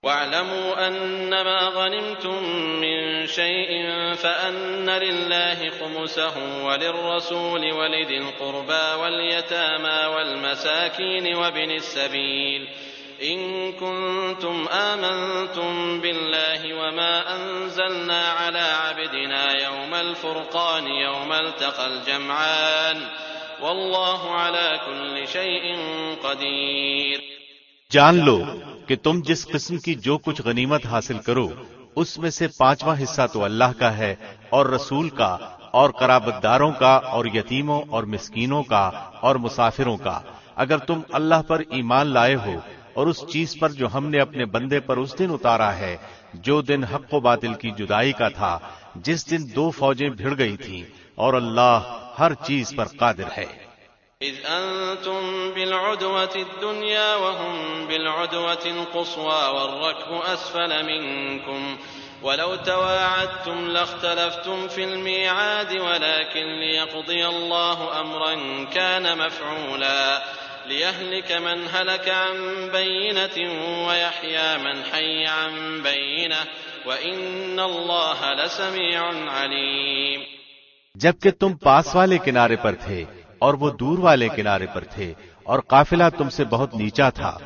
وَاعْلَمُوا أَنَّمَا غَنِمْتُم مِّن شَيْءٍ فَأَنَّ لِلَّهِ خُمُسَهُ وَلِلرَّسُولِ وَلِذِي الْقُرْبَىٰ وَالْيَتَامَىٰ وَالْمَسَاكِينِ وَابْنِ السَّبِيلِ إِن كُنتُمْ آمَنتُم بِاللَّهِ وَمَا أَنزَلْنَا عَلَىٰ عَبْدِنَا يَوْمَ الْفُرْقَانِ يَوْمَ الْتَقَى الْجَمْعَانِ وَاللَّهُ عَلَىٰ كُلِّ شَيْءٍ قَدِيرٌ۔ جان لو کہ تم جس قسم کی جو کچھ غنیمت حاصل کرو اس میں سے 5واں حصہ تو اللہ کا ہے اور رسول کا اور قرابت داروں کا اور یتیموں اور مسکینوں کا اور مسافروں کا، اگر تم اللہ پر ایمان لائے ہو اور اس چیز پر جو ہم نے اپنے بندے پر اس دن اتارا ہے جو دن حق و باطل کی جدائی کا تھا، جس دن 2 فوجیں بھڑ گئی تھیں، اور اللہ ہر چیز پر قادر ہے۔ إِذْ أَنتُم بِالْعُدْوَةِ الدُّنْيَا وَهُم بِالْعُدْوَةِ الْقُصْوَىٰ وَالرَّكْبُ أَسْفَلَ مِنكُمْ وَلَوْ تَوَاعَدتُّمْ لَاخْتَلَفْتُمْ فِي الْمِيعَادِ وَلَٰكِن لِّيَقْضِيَ اللَّهُ أَمْرًا كَانَ مَفْعُولًا لِيَهْلِكَ مَنْ هَلَكَ عَن بَيِّنَةٍ وَيَحْيَىٰ مَنْ حَيَّ عَن بَيِّنَةٍ وَإِنَّ اللَّهَ لَسَمِيعٌ عَلِيمٌ۔ جبکہ تم پاس والے کنارے پر تھے اور وہ دور والے کنارے پر تھے اور قافلہ تم سے بہت نیچا تھا،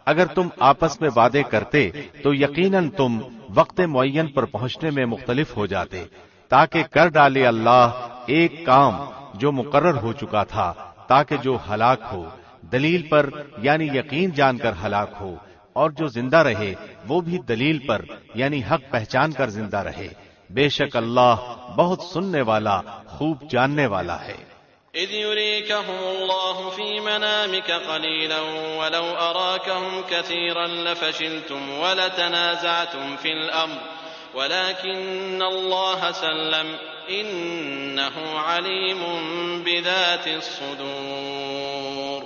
اگر تم آپس میں وعدے کرتے تو یقیناً تم وقت معین پر پہنچنے میں مختلف ہو جاتے، تاکہ کر ڈالے اللہ ایک کام جو مقرر ہو چکا تھا، تاکہ جو ہلاک ہو دلیل پر یعنی یقین جان کر ہلاک ہو، اور جو زندہ رہے وہ بھی دلیل پر یعنی حق پہچان کر زندہ رہے۔ بے شک اللہ بہت سننے والا خوب جاننے والا ہے۔ إِذْ يُرِيكَهُمُ اللَّهُ فِي مَنَامِكَ قَلِيلًا وَلَوْ أَرَاكَهُمْ كَثِيرًا لَفَشِلْتُمْ وَلَتَنَازَعْتُمْ فِي الْأَمْرِ وَلَٰكِنَّ اللَّهَ سَلَّمَ إِنَّهُ عَلِيمٌ بِذَاتِ الصُّدُورِ۔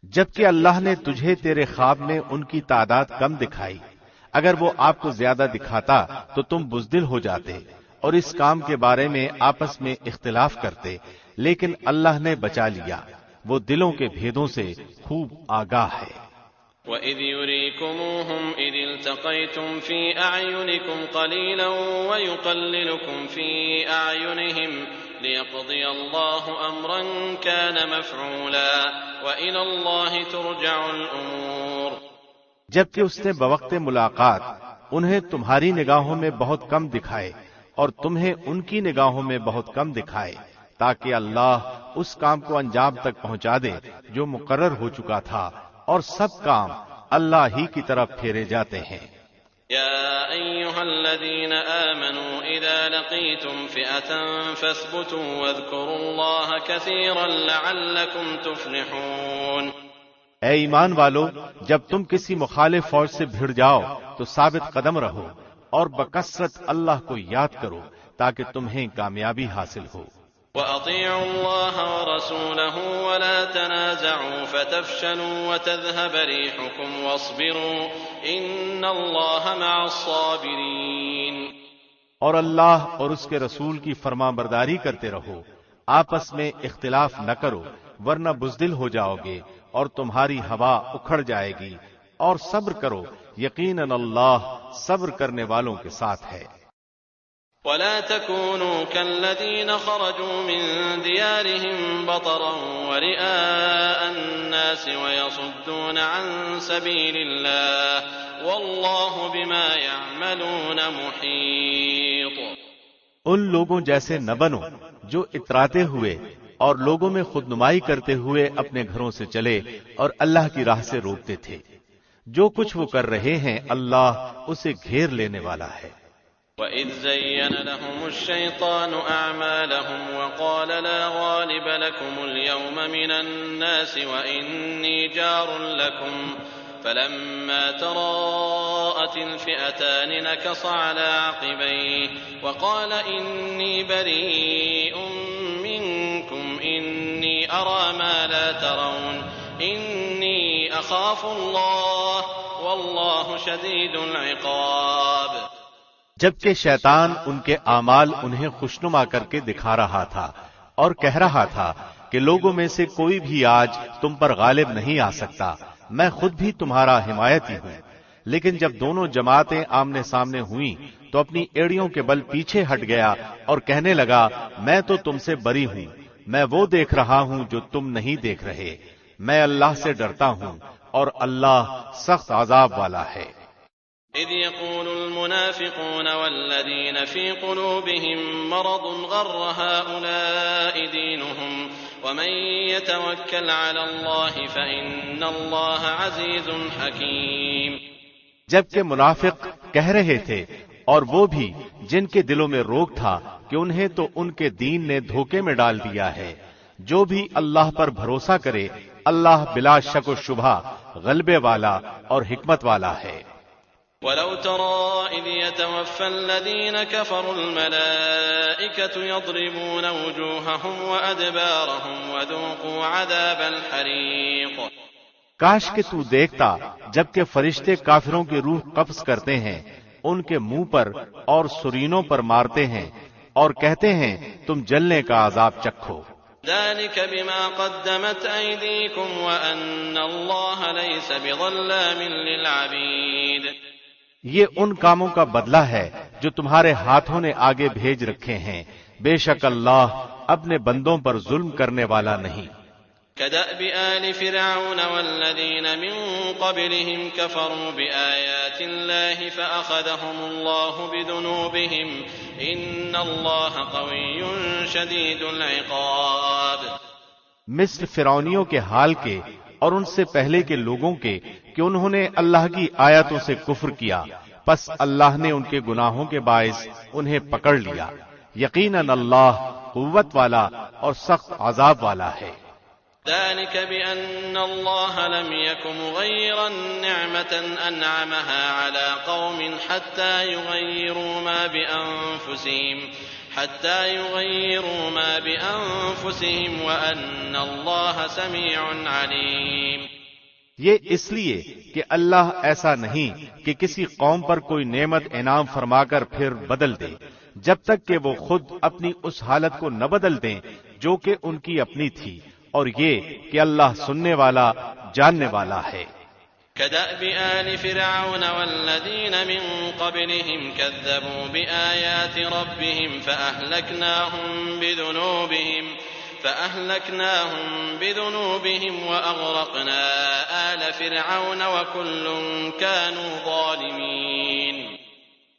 جبکہ اللہ نے تجھے تیرے خواب میں ان کی تعداد کم دکھائی، اگر وہ آپ کو زیادہ دکھاتا تو تم بزدل ہو جاتے اور اس کام کے بارے میں آپس میں اختلاف کرتے، لیکن اللہ نے بچا لیا، وہ دلوں کے بھیدوں سے خوب آگاہ ہے۔ وَإِذْ يُرِيكُمُوهُمْ إِذِ الْتَقَيْتُمْ فِي أَعْيُنِكُمْ قَلِيلًا وَيُقَلِّلُكُمْ فِي أَعْيُنِهِمْ لِيَقْضِيَ اللَّهُ أَمْرًا كَانَ مَفْعُولًا وَإِلَى اللَّهِ تُرْجَعُ الْأُمُورُ۔ جبکہ اس نے بوقت ملاقات انہیں تمہاری نگاہوں میں بہت کم دکھائے اور تمہیں ان کی نگاہوں میں بہت کم دکھائے، تاکہ اللہ اس کام کو انجام تک پہنچا دے جو مقرر ہو چکا تھا، اور سب کام اللہ ہی کی طرف پھیرے جاتے ہیں۔ يا أيها الذين آمنوا إذا لقيتم فئة فاثبتوا واذكروا الله كثيرا لعلكم تفلحون۔ اے ایمان والو، جب تم کسی مخالف فوج سے بھڑ جاؤ تو ثابت قدم رہو اور بکثرت اللہ کو یاد کرو تاکہ تمہیں کامیابی حاصل ہو۔ وَأَطِيعُوا اللَّهَ وَرَسُولَهُ وَلَا تَنَازَعُوا فَتَفْشَلُوا وَتَذْهَبَ رِيحُكُمْ وَاصْبِرُوا إِنَّ اللَّهَ مَعَ الصَّابِرِينَ۔ اور اللہ اور اس کے رسول کی فرما برداری کرتے رہو، آپس میں اختلاف نہ کرو ورنہ بزدل ہو جاؤ گے اور تمہاری ہوا اکھڑ جائے گی، اور صبر کرو، یقیناً اللہ صبر کرنے والوں کے ساتھ ہے۔ ولا تكونوا كالذين خرجوا من ديارهم بطرا ورئاء الناس ويصدون عن سبيل الله والله بما يعملون محيط۔ ان لوگوں جیسے نہ بنو جو اتراتے ہوئے اور لوگوں میں خود نمائی کرتے ہوئے اپنے گھروں سے چلے اور اللہ کی راہ سے روکتے تھے، جو کچھ وہ کر رہے ہیں اللہ اسے گھیر لینے والا ہے۔ وَإِذْ زَيَّنَ لَهُمُ الشَّيْطَانُ أَعْمَالَهُمْ وَقَالَ لَا غَالِبَ لَكُمُ الْيَوْمَ مِنَ النَّاسِ وَإِنِّي جَارٌ لَكُمْ فَلَمَّا تَرَاءَتِ الْفِئَتَانِ نَكَصَ عَلَى عَقِبَيْهِ وَقَالَ إِنِّي بَرِيءٌ مِّنكُمْ إِنِّي أَرَىٰ مَا لَا تَرَوْنَ إِنِّي أَخَافُ اللَّهَ وَاللَّهُ شَدِيدُ الْعِقَابِ۔ جبکہ شیطان ان کے اعمال انہیں خوشنما کر کے دکھا رہا تھا اور کہہ رہا تھا کہ لوگوں میں سے کوئی بھی آج تم پر غالب نہیں آ سکتا، میں خود بھی تمہارا حمایتی ہوں۔ لیکن جب دونوں جماعتیں آمنے سامنے ہوئیں تو اپنی ایڑیوں کے بل پیچھے ہٹ گیا اور کہنے لگا میں تو تم سے بری ہوں، میں وہ دیکھ رہا ہوں جو تم نہیں دیکھ رہے، میں اللہ سے ڈرتا ہوں اور اللہ سخت عذاب والا ہے۔ إذ يقول المنافقون والذين في قلوبهم مرض غر هؤلاء دينهم ومن يتوكل على الله فإن الله عزيز حكيم۔ جبکہ منافق کہہ رہے تھے، اور وہ بھی جن کے دلوں میں روگ تھا کہ انہیں تو ان کے دین نے دھوکے میں ڈال دیا ہے، جو بھی اللہ پر بھروسہ کرے اللہ بلا شک و شبہ غلبے والا اور حکمت والا ہے۔ ولو ترى إذ يتوفى الذين كفروا الملائكة يضربون وجوههم وأدبارهم وذوقوا عذاب الحريق۔ کاش کہ تو دیکھتا جبکہ فرشتے کافروں کی روح قبض کرتے ہیں، ان کے منہ پر اور سرینوں پر مارتے ہیں اور کہتے ہیں تم جلنے کا عذاب چکھو۔ ذلك بما قدمت أيديكم وأن الله ليس بظلام للعبيد۔ یہ ان کاموں کا بدلہ ہے جو تمہارے ہاتھوں نے آگے بھیج رکھے ہیں، بے شک اللہ اپنے بندوں پر ظلم کرنے والا نہیں۔ كدأب آل فرعون والذين من قبلهم كفروا بآيات الله فأخذهم الله بذنوبهم إن الله قوي شديد العقاب۔ مثل فرعونیوں کے حال کے اور ان سے پہلے کے لوگوں کے کہ انہوں نے اللہ کی آیاتوں سے کفر کیا، پس اللہ نے ان کے گناہوں کے باعث انہیں پکڑ لیا، یقیناً اللہ قوت والا اور سخت عذاب والا ہے۔ ذلك بأن الله لم يك مغيرا نعمة أنعمها على قوم حتى يغيروا ما بأنفسهم وأن الله سميع عليم۔ یہ اس لیے کہ اللہ ایسا نہیں کہ کسی قوم پر کوئی نعمت انعام فرما کر پھر بدل دے جب تک کہ وہ خود اپنی اس حالت کو نہ بدل دیں جو کہ ان کی اپنی تھی، اور یہ کہ اللہ سننے والا جاننے والا ہے۔ كدأب آل فرعون والذين من قبلهم كذبوا بآيات ربهم فأهلكناهم بذنوبهم وأغرقنا آل فرعون وكل كانوا ظالمين۔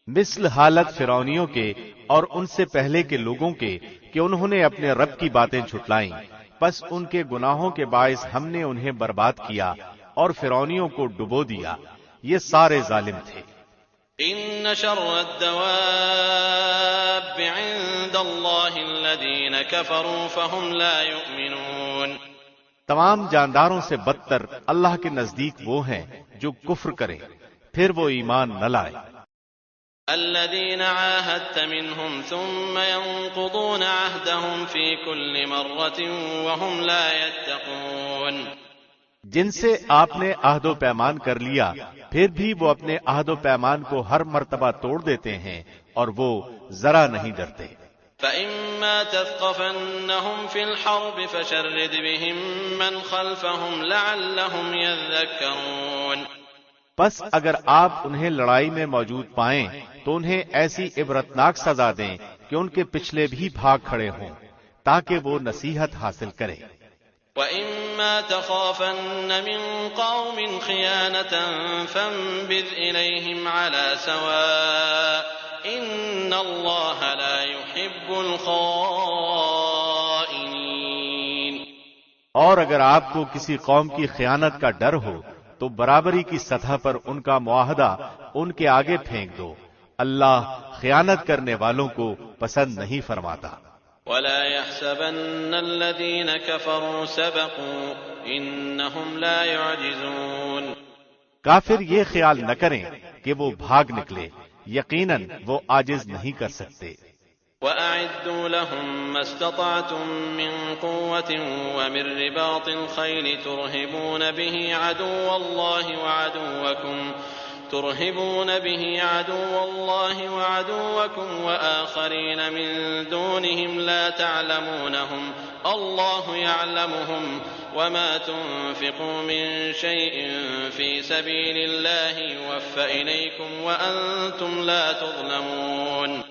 مثل حالت فرعونیوں کے اور ان سے پہلے کے لوگوں کے کہ انہوں نے اپنے رب کی باتیں جھٹلائیں، پس ان کے گناہوں کے باعث ہم نے انہیں برباد کیا اور فرعونیوں کو ڈبو دیا، یہ سارے ظالم تھے۔ ان شر الدواب عند اللہ الذین كفروا فهم لا يؤمنون۔ تمام جانداروں سے بدتر اللہ کے نزدیک وہ ہیں جو کفر کریں پھر وہ ایمان نہ لائیں۔ الذين عاهدت منهم ثم ينقضون عهدهم في كل مرة وهم لا يتقون۔ جن سے آپ نے عہد و پیمان کر لیا پھر بھی وہ اپنے عہد و پیمان کو ہر مرتبہ توڑ دیتے ہیں اور وہ ذرا نہیں ڈرتے۔ فإما تثقفنهم في الحرب فشرد بهم من خلفهم لعلهم يذكرون۔ پس اگر آپ انہیں لڑائی میں موجود پائیں تو انہیں ایسی عبرتناک سزا دیں کہ ان کے پچھلے بھی بھاگ کھڑے ہوں تاکہ وہ نصیحت حاصل کریں۔ وَإِمَّا تَخَافَنَّ مِن قَوْمٍ خِيَانَةً فَانبِذْ إِلَيْهِمْ عَلَى سَوَاءٍ إِنَّ اللَّهَ لَا يُحِبُّ الْخَائِنِينَ۔ اور اگر آپ کو کسی قوم کی خیانت کا ڈر ہو تو برابری کی سطح پر ان کا معاہدہ ان کے آگے پھینک دو، اللہ خیانت کرنے والوں کو پسند نہیں فرماتا۔ وَلَا يَحْسَبَنَّ الَّذِينَ كَفَرُوا سَبَقُوا إِنَّهُمْ لَا يُعْجِزُونَ۔ کافر یہ خیال نہ کریں کہ وہ بھاگ نکلے، یقیناً وہ عاجز نہیں کر سکتے۔ وَأَعِدُّوا لَهُم مَّا اسْتَطَعْتُم مِّن قُوَّةٍ وَمِن رِّبَاطِ الْخَيْلِ تُرْهِبُونَ بِهِ عَدُوَّ اللَّهِ وَعَدُوَّكُمْ وَآخَرِينَ مِن دُونِهِمْ لَا تَعْلَمُونَهُمْ اللَّهُ يَعْلَمُهُمْ وما تنفقوا من شيء في سبيل الله يوفى إليكم وأنتم لا تظلمون۔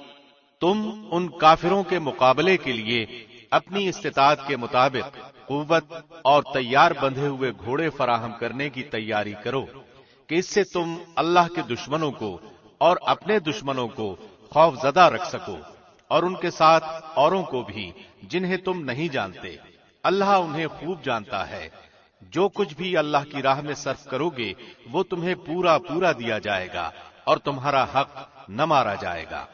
تم ان کافروں کے مقابلے کے لیے اپنی استطاعت کے مطابق قوت اور تیار بندھے ہوئے گھوڑے فراہم کرنے کی تیاری کرو کہ اس سے تم اللہ کے دشمنوں کو اور اپنے دشمنوں کو خوف زدہ رکھ سکو، اور ان کے ساتھ اوروں کو بھی جنہیں تم نہیں جانتے۔ اللہ انہیں خوب جانتا ہے۔ جو کچھ بھی اللہ کی راہ میں صرف کرو گے وہ تمہیں پورا پورا دیا جائے گا اور تمہارا حق نہ مارا جائے گا۔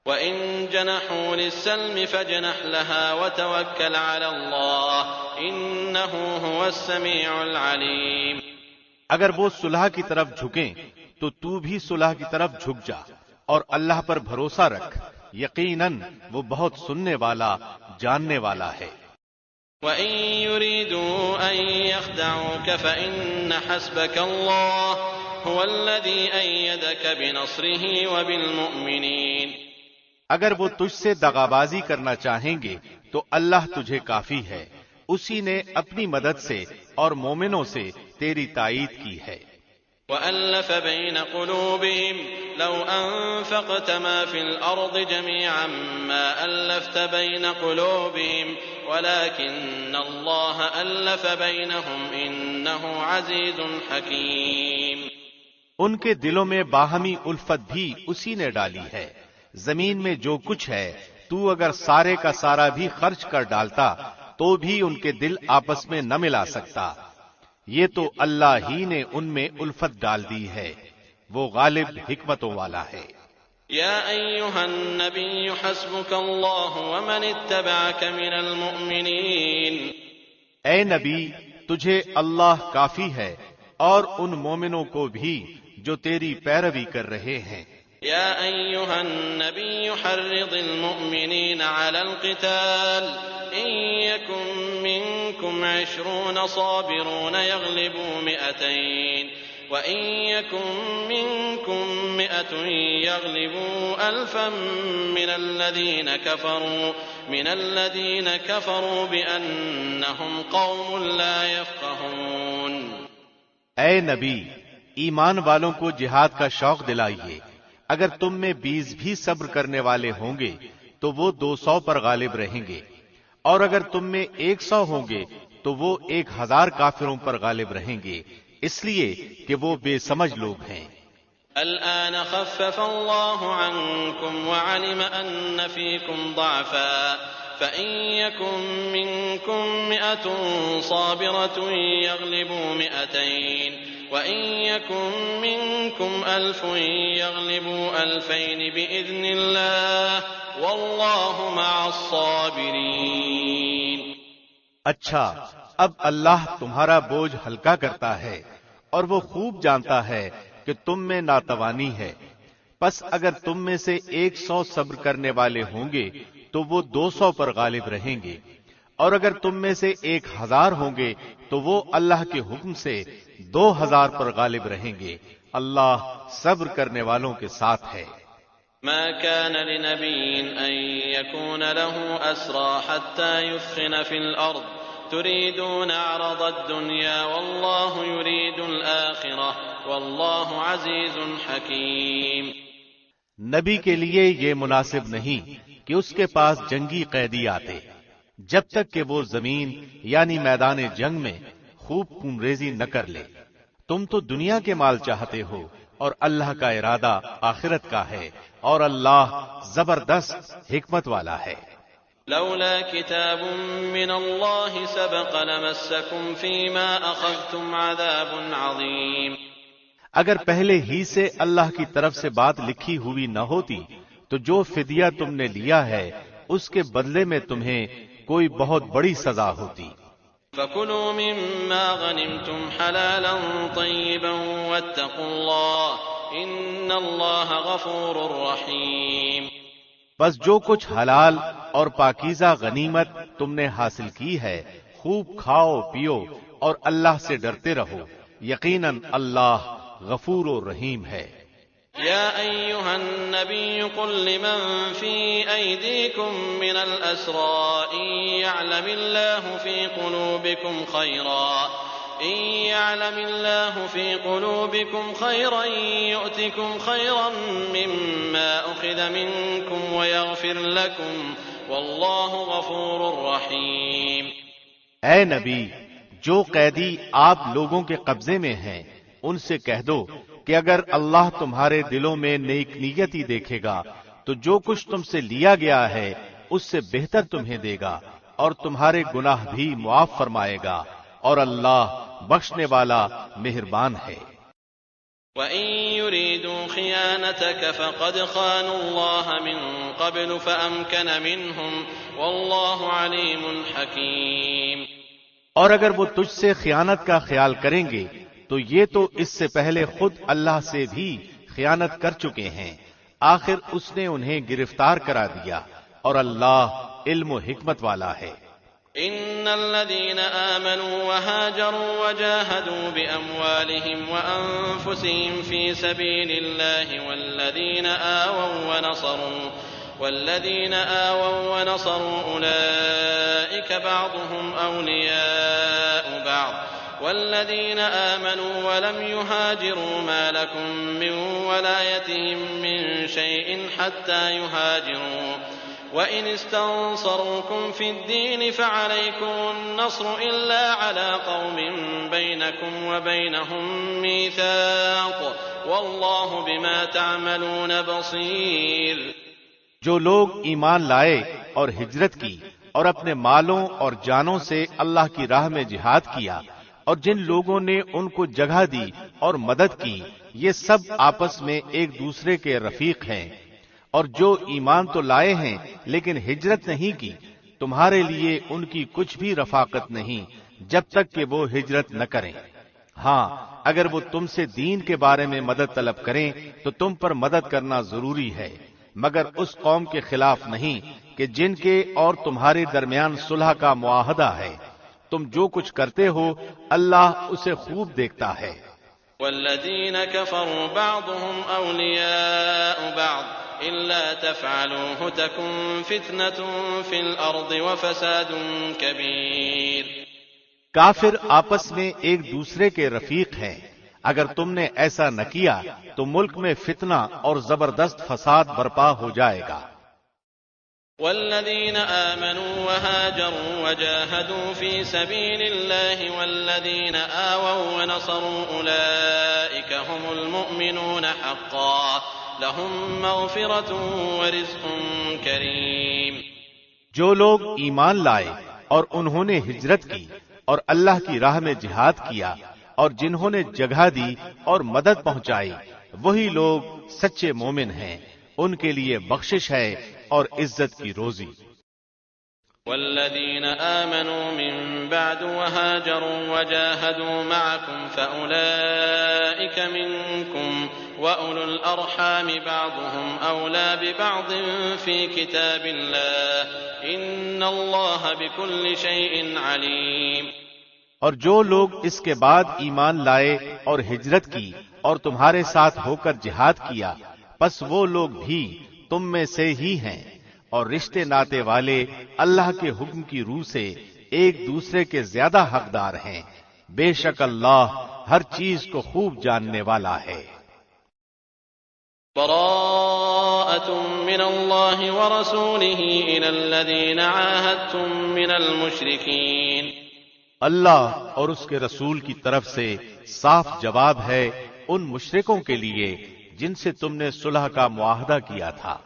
وَإِن جَنَحُوا لِلسَّلْمِ فَاجْنَحْ لَهَا وَتَوَكَّلْ عَلَى اللَّهِ إِنَّهُ هُوَ السَّمِيعُ الْعَلِيمُ۔ اگر وہ صلح کی طرف جھکیں تو تو بھی صلح کی طرف جھک جا اور اللہ پر بھروسہ رکھ، یقیناً وہ بہت سننے والا جاننے والا ہے۔ وَإِن يُرِيدُوا أَن يَخْدَعُوكَ فَإِنَّ حَسْبَكَ اللَّهُ هُوَ الَّذِي أَيَّدَكَ بِنَصْرِهِ وَبِالْمُؤْمِنِينَ۔ اگر وہ تجھ سے دغابازی کرنا چاہیں گے تو اللہ تجھے کافی ہے، اسی نے اپنی مدد سے اور مومنوں سے تیری تائید کی ہے۔ وَأَلَّفَ بَيْنَ قُلُوبِهِمْ لَوْ أَنفَقْتَ مَا فِي الْأَرْضِ جَمِيعًا مَا أَلَّفْتَ بَيْنَ قُلُوبِهِمْ وَلَكِنَّ اللَّهَ أَلَّفَ بَيْنَهُمْ إِنَّهُ عَزِيزٌ حَكِيمٌ۔ ان کے دلوں میں باہمی الفت بھی اسی نے ڈالی ہے۔ زمین میں جو کچھ ہے تو اگر سارے کا سارا بھی خرچ کر ڈالتا تو بھی ان کے دل آپس میں نہ ملا سکتا۔ یہ تو اللہ ہی نے ان میں الفت ڈال دی ہے، وہ غالب حکمتوں والا ہے۔ یا ایھا النبی حسبک اللہ ومن اتبعک من المؤمنین۔ اے نبی، تجھے اللہ کافی ہے اور ان مومنوں کو بھی جو تیری پیروی کر رہے ہیں۔ یا ایھا النبی حرض المؤمنین علی القتال ان یکن منکم 20 صابرون یغلبوا 200 وَإِن يَكُن مِّنكُم 100 يَغْلِبُوا 1000 مِّنَ الَّذِينَ كَفَرُوا بِأَنَّهُمْ قَوْمٌ لَّا يَفْقَهُونَ۔ اے نبی، ایمان والوں کو جہاد کا شوق دلائیے۔ اگر تم میں 20 بھی صبر کرنے والے ہوں گے تو وہ 200 پر غالب رہیں گے، اور اگر تم میں 100 ہوں گے تو وہ 1000 کافروں پر غالب رہیں گے، اس لیے کہ وہ بے سمجھ لوگ ہیں۔ الآن خفف اللہ عنکم وعلم ان فیکم ضعفا فإن يكن منكم 100 صابرة يغلبوا 200 وإن يكن منكم 1000 يغلبوا 2000 بإذن الله والله مع الصابرين۔ اچھا، اب اللہ تمہارا بوجھ ہلکا کرتا ہے اور وہ خوب جانتا ہے کہ تم میں ناتوانی ہے، پس اگر تم میں سے 100 صبر کرنے والے ہوں گے تو وہ 200 پر غالب رہیں گے، اور اگر تم میں سے 1000 ہوں گے تو وہ اللہ کے حکم سے 2000 پر غالب رہیں گے۔ اللہ صبر کرنے والوں کے ساتھ ہے۔ ما كان لنبي أن يكون له أسرى حتى يثخن في الأرض تريدون عرض الدنيا والله يريد الآخرة والله عزيز حكيم۔ نبی کے لیے یہ مناسب نہیں کہ اس کے پاس جنگی قیدی آتے جب تک کہ وہ زمین یعنی میدان جنگ میں خوب خون ریزی نہ کر لے۔ تم تو دنیا کے مال چاہتے ہو اور اللہ کا ارادہ آخرت کا ہے، اور اللہ زبردست حکمت والا ہے۔ لولا كتاب من الله سبق لمسكم فيما أخذتم عذاب عظيم۔ اگر پہلے ہی سے اللہ کی طرف سے بات لکھی ہوئی نہ ہوتی تو جو فدیہ تم نے لیا ہے اس کے بدلے میں تمہیں کوئی بہت بڑی سزا ہوتی۔ فَكُلُوا مِمَّا غَنِمْتُمْ حَلَالًا طَيِّبًا وَاتَّقُوا اللَّهَ إِنَّ اللَّهَ غَفُورٌ رَّحِيمٌ۔ بس جو کچھ حلال اور پاکیزہ غنیمت تم نے حاصل کی ہے خوب کھاؤ پیو اور اللہ سے ڈرتے رہو، یقیناً اللہ غفور و رحیم ہے۔ يا أيها النبي قل لمن في أيديكم من الأسرى إن يعلم الله في قلوبكم خيرا يؤتكم خيرا مما أخذ منكم ويغفر لكم والله غفور رحيم۔ اے نبی، جو قیدی آپ لوگوں کے قبضے میں ہیں ان سے کہہ دو کہ اگر اللہ تمہارے دلوں میں نیک نیتی دیکھے گا تو جو کچھ تم سے لیا گیا ہے اس سے بہتر تمہیں دے گا اور تمہارے گناہ بھی معاف فرمائے گا، اور اللہ بخشنے والا مہربان ہے۔ وَإِن يُرِيدُوا خِيَانَتَكَ فَقَدْ خَانُوا اللَّهَ مِن قَبْلُ فَأَمْكَنَ مِنْهُمْ وَاللَّهُ عَلِيمٌ حَكِيمٌ۔ اور اگر وہ تجھ سے خیانت کا خیال کریں گے تو یہ تو اس سے پہلے خود اللہ سے بھی خیانت کر چکے ہیں، آخر اس نے انہیں گرفتار کرا دیا، اور اللہ علم و حکمت والا ہے۔ ان الذين آمنوا وهاجروا وجاهدوا بأموالهم وأنفسهم في سبيل الله والذين آووا ونصروا أولئك بعضهم أولياء بعض والذين آمنوا ولم يهاجروا ما لكم من ولايتهم من شيء حتى يهاجروا وَإِنِ اسْتَنصَرُوكُمْ فِي الدِّينِ فَعَلَيْكُمُ النَّصْرُ إِلَّا عَلَىٰ قَوْمٍ بَيْنَكُمْ وَبَيْنَهُم مِّيثَاقٌ وَاللَّهُ بِمَا تَعْمَلُونَ بَصِيرٌ۔ جو لوگ ایمان لائے اور ہجرت کی اور اپنے مالوں اور جانوں سے اللہ کی راہ میں جہاد کیا، اور جن لوگوں نے ان کو جگہ دی اور مدد کی، یہ سب آپس میں ایک دوسرے کے رفیق ہیں۔ اور جو ایمان تو لائے ہیں لیکن ہجرت نہیں کی، تمہارے لیے ان کی کچھ بھی رفاقت نہیں جب تک کہ وہ ہجرت نہ کریں۔ ہاں، اگر وہ تم سے دین کے بارے میں مدد طلب کریں تو تم پر مدد کرنا ضروری ہے، مگر اس قوم کے خلاف نہیں کہ جن کے اور تمہارے درمیان صلح کا معاہدہ ہے۔ تم جو کچھ کرتے ہو اللہ اسے خوب دیکھتا ہے۔ والذین کفروا بعضهم اولیاء بعض إلا تفعلوه تكن فتنة في الأرض وفساد كبير۔ کافر آپس میں ایک دوسرے کے رفیق ہیں، اگر تم نے ایسا نہ کیا تو ملک میں فتنہ اور زبردست فساد برپا ہو جائے گا۔ والذين آمنوا وهاجروا وجاهدوا في سبيل الله والذين آووا ونصروا أولئك هم المؤمنون حقا لهم مغفرة ورزق کریم۔ جو لوگ ایمان لائے اور انہوں نے ہجرت کی اور اللہ کی راہ میں جہاد کیا اور جنہوں نے جگہ دی اور مدد پہنچائی، وہی لوگ سچے مومن ہیں، ان کے لیے بخشش ہے اور عزت کی روزی۔ والذین آمنوا من بعد وهاجروا وجاهدوا معكم فأولئك منكم وأولو الأرحام بعضهم أولى ببعض في كتاب الله إن الله بكل شيء عليم۔ اور جو لوگ اس کے بعد ایمان لائے اور ہجرت کی اور تمہارے ساتھ ہو کر جہاد کیا، پس وہ لوگ بھی تم میں سے ہی ہیں، اور رشتے ناتے والے اللہ کے حکم کی روح سے ایک دوسرے کے زیادہ حقدار ہیں۔ بے شک اللہ ہر چیز کو خوب جاننے والا ہے۔ براءۃ من اللہ ورسولہ الی الذین عاہدتم من المشرکین۔ اللہ اور اس کے رسول کی طرف سے صاف جواب ہے ان مشرکوں کے لیے جن سے تم نے صلح کا معاہدہ کیا تھا۔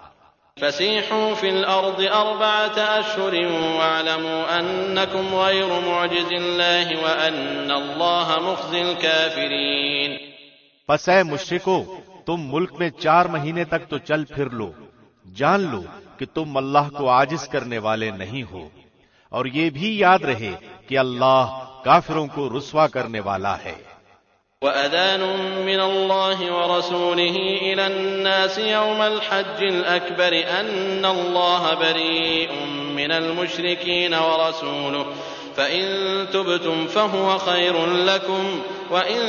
فسیحوا فی الارض 4 اشہر واعلموا انکم غیر معجز اللہ وان اللہ مخزی الکافرین۔ پس اے مشرکو، تم ملک میں 4 مہینے تک تو چل پھر لو، جان لو کہ تم اللہ کو عاجز کرنے والے نہیں ہو، اور یہ بھی یاد رہے کہ اللہ کافروں کو رسوا کرنے والا ہے۔ وَأَذَانٌ مِّنَ اللَّهِ وَرَسُولِهِ إِلَى النَّاسِ يَوْمَ الْحَجِّ الْأَكْبَرِ أَنَّ اللَّهَ بَرِيءٌ مِّنَ الْمُشْرِكِينَ فإن تبتم فهو خير لكم وإن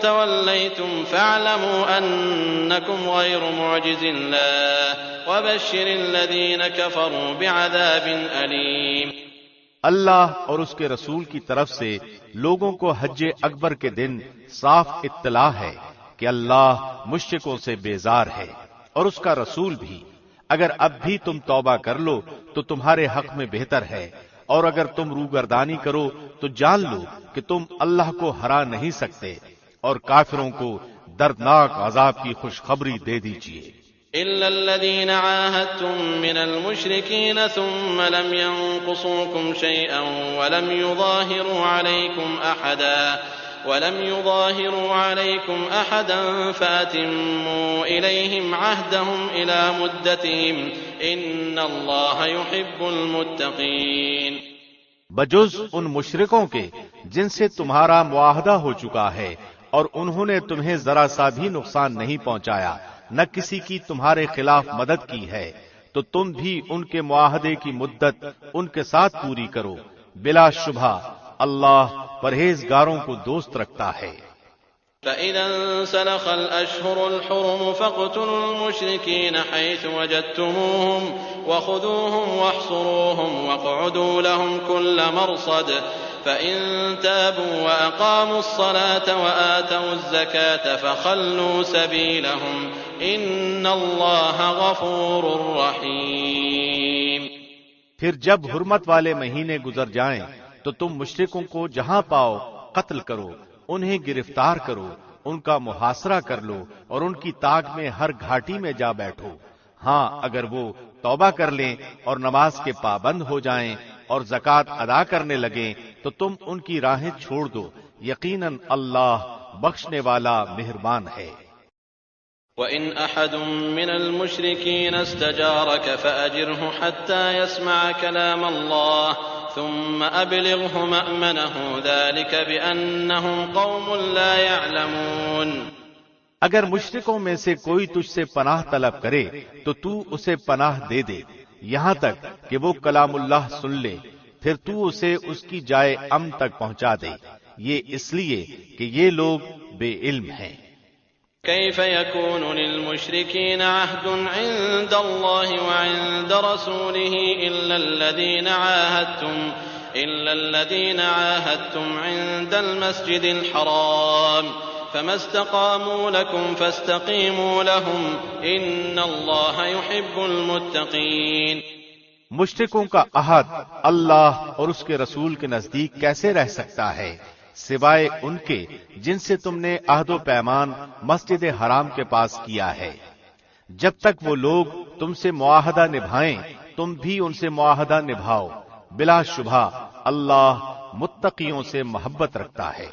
توليتم فاعلموا أنكم غير معجز الله وبشر الذين كفروا بعذاب أليم۔ اللہ اور اس کے رسول کی طرف سے لوگوں کو حج اکبر کے دن صاف اطلاع ہے کہ اللہ مشرکوں سے بیزار ہے اور اس کا رسول بھی۔ اگر اب بھی تم توبہ کر لو تو تمہارے حق میں بہتر ہے، اور اگر تم روگردانی کرو تو جان لو کہ تم اللہ کو ہرا نہیں سکتے، اور کافروں کو دردناک عذاب کی خوشخبری دے دیجیے۔ إلا الذين عاهدتم من المشركين ثم لم ينقصوكم شيئا ولم يظاهروا عليكم أحدا فأتموا إليهم عهدهم إلى مدتهم إن الله يحب المتقين۔ بجز ان مشرکوں کے جن سے تمہارا معاہدہ ہو چکا ہے اور انہوں نے تمہیں ذرا سا بھی نقصان نہیں پہنچایا، نہ کسی کی تمہارے خلاف مدد کی ہے، تو تم بھی ان کے معاہدے کی مدت ان کے ساتھ پوری کرو، بلا شبہ اللہ پرہیزگاروں کو دوست رکھتا ہے۔ فَإِذَا انسَلَخَ الْأَشْهُرُ الْحُرُمُ فَاقْتُلُوا الْمُشْرِكِينَ حَيْثُ وَجَدتُّمُوهُمْ وَخُذُوهُمْ وَاحْصُرُوهُمْ وَاقْعُدُوا لَهُمْ كُلَّ مَرْصَدٍ فَإِن تَابُوا وَأَقَامُوا الصَّلَاةَ وَآتَوُا الزَّكَاةَ فَخَلُّوا سَبِيلَهُمْ إِنَّ اللَّهَ غَفُورٌ رَّحِيمٌ۔ پھر جب حرمت والے مہینے گزر جائیں تو تم مشرکوں کو جہاں پاؤ قتل کرو، انہیں گرفتار کرو، ان کا محاصرہ کر لو اور ان کی طاق میں ہر گھاٹی میں جا بیٹھو۔ ہاں اگر وہ توبہ کر لیں اور نماز کے پابند ہو جائیں اور زکوٰۃ ادا کرنے لگیں تو تم ان کی راہیں چھوڑ دو، یقیناً اللہ بخشنے والا مہربان ہے۔ وَإِنْ أَحَدٌ مِّنَ الْمُشْرِكِينَ اسْتَجَارَكَ فَأَجِرْهُ حَتَّى يَسْمَعَ كَلَامَ اللَّهِ ثُمَّ أَبْلِغْهُ مَأْمَنَهُ ذَلِكَ بِأَنَّهُمْ قَوْمٌ لَا يَعْلَمُونَ۔ اگر مشرکوں میں سے کوئی تجھ سے پناہ طلب کرے تو تو اسے پناہ دے دے یہاں تک کہ وہ کلام اللہ سن لے، پھر تو اسے اس کی جائے امن تک پہنچا دے، یہ اس لیے کہ یہ لوگ بے علم ہیں۔ كيف يكون للمشركين عهد عند الله وعند رسوله إلا الذين عاهدتم عند المسجد الحرام فما استقاموا لكم فاستقيموا لهم إن الله يحب المتقين۔ مشرکوں کا عہد اللہ اور اس کے رسول کے نزدیک کیسے رہ سکتا ہے سوائے ان کے جن سے تم نے عہد و پیمان مسجد حرام کے پاس کیا ہے۔ جب تک وہ لوگ تم سے معاہدہ نبھائیں تم بھی ان سے معاہدہ نبھاؤ، بلا شبہ اللہ متقیوں سے محبت رکھتا ہے۔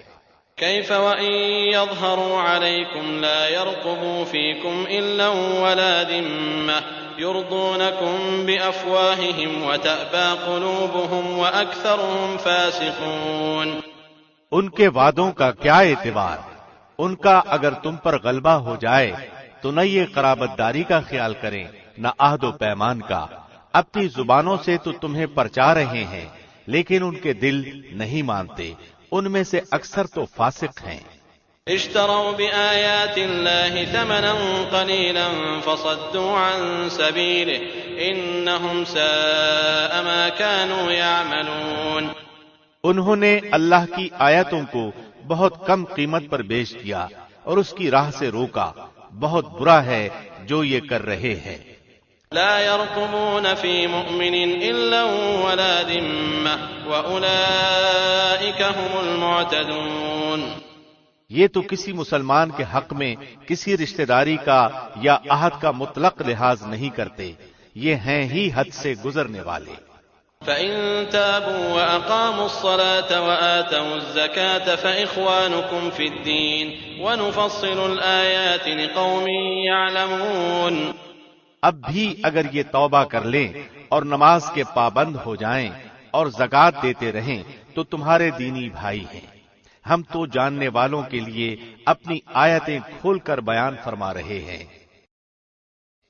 كيف وإن يظهروا عليكم لا يرقبوا فيكم إلا ولا ذمة يرضونكم بأفواههم وتأبى قلوبهم وأكثرهم فاسقون۔ ان کے وعدوں کا کیا اعتبار، ان کا اگر تم پر غلبہ ہو جائے تو نہ یہ قرابت داری کا خیال کریں نہ عہد و پیمان کا، اپنی زبانوں سے تو تمہیں پرچا رہے ہیں لیکن ان کے دل نہیں مانتے، ان میں سے اکثر تو فاسق ہیں۔ اشتروا بآیات اللہ ثمنا قلیلا فصدوا عن سبیلہ انہم ساء ما كانوا یعملون۔ انہوں نے اللہ کی آیتوں کو بہت کم قیمت پر بیچ دیا اور اس کی راہ سے روکا، بہت برا ہے جو یہ کر رہے ہیں۔ لا يرقبون في مؤمن إلا ولا ذمة وأولئك هم المعتدون۔ یہ تو کسی مسلمان کے حق میں کسی رشتہ داری کا یا عہد کا مطلق لحاظ نہیں کرتے، یہ ہیں ہی حد سے گزرنے والے۔ فَإِن تَابُوا وَأَقَامُوا الصَّلَاةَ وَآتَوُا الزَّكَاةَ فَإِخْوَانُكُمْ فِي الدِّينِ وَنُفَصِّلُ الْآيَاتِ لِقَوْمٍ يَعْلَمُونَ۔ اب بھی اگر یہ توبہ کر لیں اور نماز کے پابند ہو جائیں اور زکوٰۃ دیتے رہیں تو تمہارے دینی بھائی ہیں، ہم تو جاننے والوں کے لیے اپنی آیتیں کھول کر بیان فرما رہے ہیں۔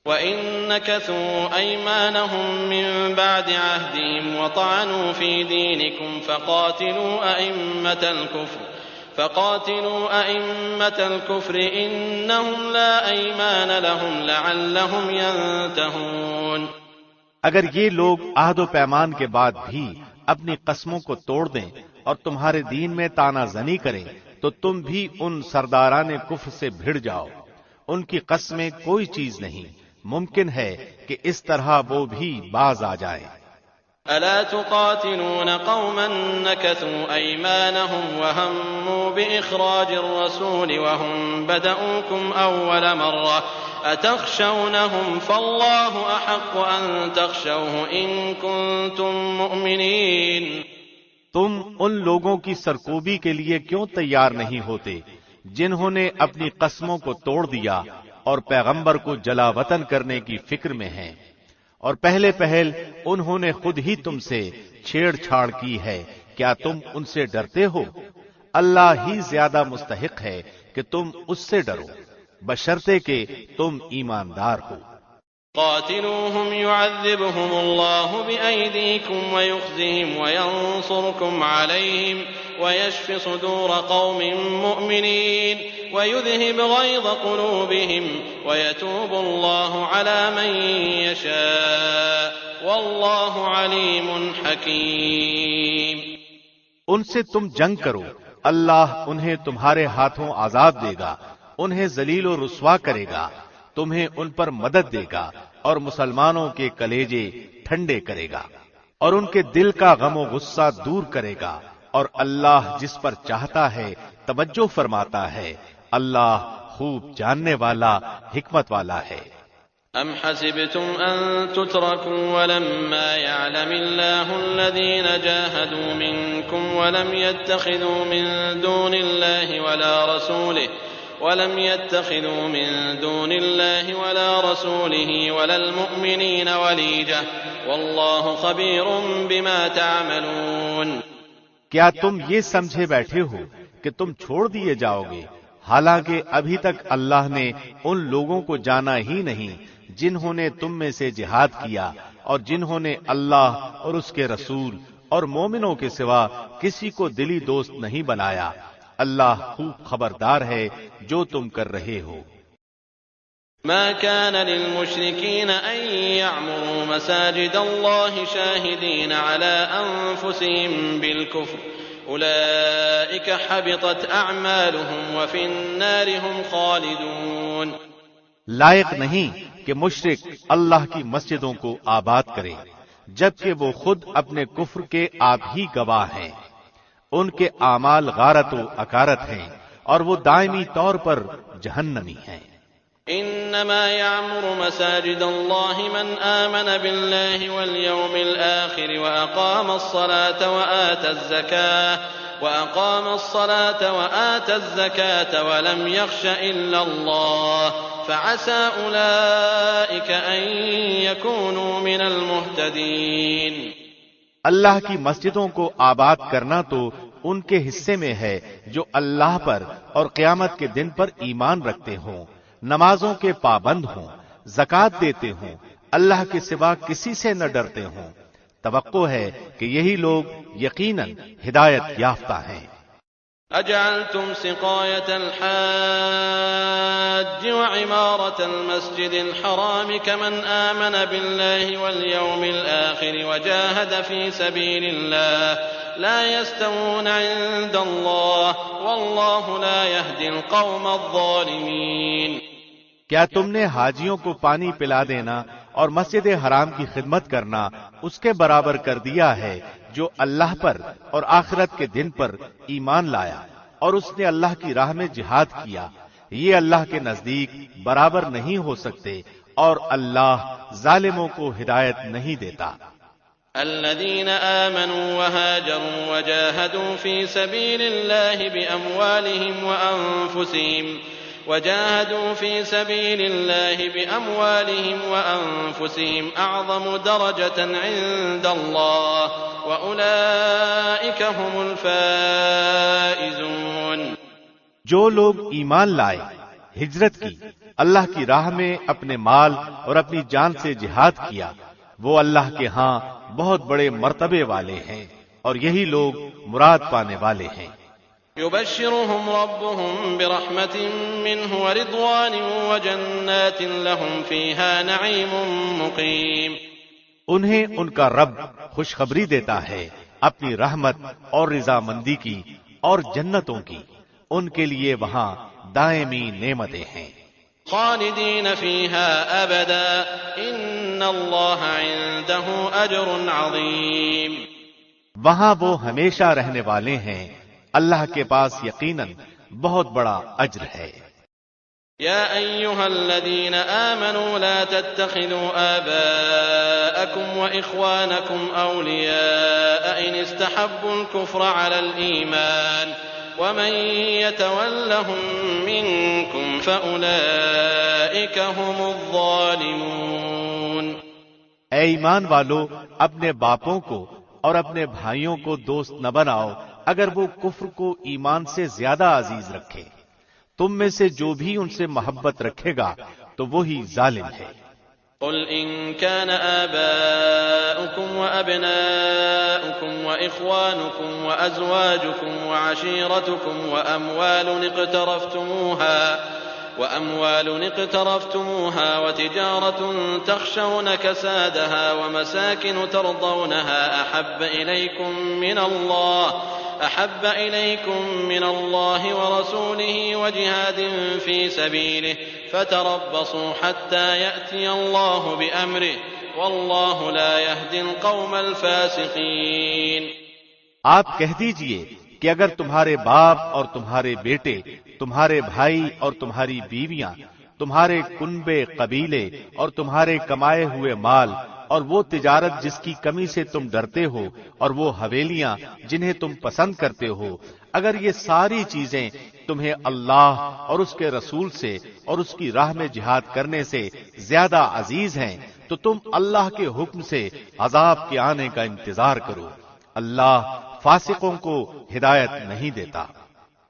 وَإِن نَكَثُوا أَيْمَانَهُم مِّن بَعْدِ عَهْدِهِمْ وَطَعَنُوا فِي دِينِكُمْ فَقَاتِلُوا أَئِمَّةَ الْكُفْرِ إِنَّهُمْ لَا أَيْمَانَ لَهُمْ لَعَلَّهُمْ يَنتَهُونَ۔ اگر یہ لوگ عہد و پیمان کے بعد بھی اپنی قسموں کو توڑ دیں اور تمہارے دین میں طعنہ زنی کریں تو تم بھی ان سرداران کفر سے بھڑ جاؤ۔ ان کی قسمیں کوئی چیز نہیں، ممکن ہے کہ اس طرح وہ بھی باز آ جائیں۔ أَلَا تُقَاتِلُونَ قَوْمًا نَكَثُوا أَيْمَانَهُمْ وَهَمُّوا بِإِخْرَاجِ الرَّسُولِ وَهُمْ بَدَؤُوكُمْ أَوَّلَ مَرَّةٍ أَتَخْشَوْنَهُمْ فَاللَّهُ أَحَقُّ أَن تَخْشَوْهُ إِن كُنتُم مُّؤْمِنِينَ۔ تم ان لوگوں کی سرکوبی کے لیے کیوں تیار نہیں ہوتے جنہوں نے اپنی قسموں کو توڑ دیا اور پیغمبر کو جلا وطن کرنے کی فکر میں ہیں، اور پہلے پہل انہوں نے خود ہی تم سے چھیڑ چھاڑ کی ہے، کیا تم ان سے ڈرتے ہو؟ اللہ ہی زیادہ مستحق ہے کہ تم اس سے ڈرو، بشرطے کہ تم ایماندار ہو۔ قاتلوهم يعذبهم الله بأيديكم ويخزهم وينصركم عليهم ويشف صدور قوم مؤمنين ويذهب غيظ قلوبهم ويتوب الله على من يشاء والله عليم حكيم۔ ان سے تم جنگ کرو، اللہ انہیں تمہارے ہاتھوں آزاد دے گا، انہیں ذلیل و رسوا کرے گا، تمہیں ان پر مدد دے گا اور مسلمانوں کے کلیجے ٹھنڈے کرے گا اور ان کے دل کا غم و غصہ دور کرے گا، اور اللہ جس پر چاہتا ہے توجہ فرماتا ہے، اللہ خوب جاننے والا، حکمت والا ہے۔ أَمْ حَسِبْتُمْ أَن تُتْرَكُوا وَلَمَّا يَعْلَمِ اللَّهُ الَّذِينَ جَاهَدُوا مِنكُمْ وَلَمْ يَتَّخِذُوا مِن دُونِ اللَّهِ وَلَا رَسُولِهِ وَلَا الْمُؤْمِنِينَ وَلِيجَةً وَاللَّهُ خَبِيرٌ بِمَا تَعْمَلُونَ۔ کیا تم یہ سمجھے بیٹھے ہو کہ تم چھوڑ دیے جاؤ گے، حالانکہ ابھی تک اللہ نے ان لوگوں کو جانا ہی نہیں جنہوں نے تم میں سے جہاد کیا اور جنہوں نے اللہ اور اس کے رسول اور مومنوں کے سوا کسی کو دلی دوست نہیں بنایا، اللہ خوب خبردار ہے جو تم کر رہے ہو۔ ما كان للمشركين أن يعمروا مساجد الله شاهدين على أنفسهم بالكفر أولئك حبطت أعمالهم وفي النار هم خالدون۔ لائق نہیں کہ مشرک اللہ کی مسجدوں کو آباد کرے جبکہ وہ خود اپنے کفر کے آپ ہی گواہ ہیں، ان کے اعمال غارت و اکارت ہیں اور وہ دائمی طور پر جہنمی ہیں۔ انما يعمر مساجد الله من آمن بالله واليوم الآخر وأقام الصلاة وآتى الزكاة ولم يخش إلا الله فعسى أولئك أن يكونوا من المهتدين۔ اللہ کی مسجدوں کو آباد کرنا تو ان کے حصے میں ہے جو اللہ پر اور قیامت کے دن پر ایمان رکھتے ہوں، نمازوں کے پابند ہوں، زکوٰۃ دیتے ہوں، اللہ کے سوا کسی سے نہ ڈرتے ہوں، توقع ہے کہ یہی لوگ یقیناً ہدایت یافتہ ہیں۔ أجعلتم سقاية الحاج وعمارة المسجد الحرام كمن آمن بالله واليوم الآخر وجاهد في سبيل الله لا يستوون عند الله والله لا يهدي القوم الظالمين۔ کیا تم نے حاجیوں کو پانی پلا دینا اور مسجد حرام کی خدمت کرنا اس کے برابر کر دیا ہے جو اللہ پر اور آخرت کے دن پر ایمان لایا اور اس نے اللہ کی راہ میں جہاد کیا؟ یہ اللہ کے نزدیک برابر نہیں ہو سکتے اور اللہ ظالموں کو ہدایت نہیں دیتا۔ الذين آمنوا وهاجروا وجاهدوا في سبيل الله بأموالهم وأنفسهم أعظم درجة عند الله وأولئك هم الفائزون۔ جو لوگ ایمان لائے، ہجرت کی، اللہ کی راہ میں اپنے مال اور اپنی جان سے جہاد کیا، وہ اللہ کے ہاں بہت بڑے مرتبے والے ہیں، اور یہی لوگ مراد پانے والے ہیں۔ يبشرهم ربهم برحمة منه ورضوان وجنات لهم فيها نعيم مقيم۔ انہیں ان کا رب خوشخبری دیتا ہے اپنی رحمت اور رضامندی کی اور جنتوں کی، ان کے لیے وہاں دائمی نعمتیں ہیں۔ خالدین فیہا ابدا ان اللہ عنده اجر عظیم۔ وہاں وہ ہمیشہ رہنے والے ہیں، اللہ کے پاس یقیناً بہت بڑا اجر ہے۔ یا ایہا الذین آمنوا لا تتخذوا آباءکم واخوانکم اولیاء ان استحبوا الكفر على الایمان ومن يتولهم منكم فأولئك هم الظالمون۔ اے ایمان والو، اپنے باپوں کو اور اپنے بھائیوں کو دوست نہ بناؤ اگر وہ کفر کو ایمان سے زیادہ عزیز رکھے، تم میں سے جو بھی ان سے محبت رکھے گا تو وہی ظالم ہے۔ قل إن كان آباؤكم وأبناؤكم وإخوانكم وأزواجكم وعشيرتكم وأموال اقترفتموها وتجارة تخشون كسادها ومساكن ترضونها أحب إليكم من الله ورسوله وجهاد في سبيله فتربصوا حتى يأتي الله بأمره والله لا يهدي القوم الفاسقين۔ آپ کہہ دیجئے کہ اگر تمہارے باپ اور تمہارے بیٹے، تمہارے بھائی اور تمہاری بیویاں، تمہارے کنبے قبیلے اور تمہارے کمائے ہوئے مال اور وہ تجارت جس کی کمی سے تم ڈرتے ہو اور وہ حویلیاں جنہیں تم پسند کرتے ہو، اگر یہ ساری چیزیں تمہیں اللہ اور اس کے رسول سے اور اس کی راہ میں جہاد کرنے سے زیادہ عزیز ہیں تو تم اللہ کے حکم سے عذاب کے آنے کا انتظار کرو، اللہ فاسقوں کو ہدایت نہیں دیتا۔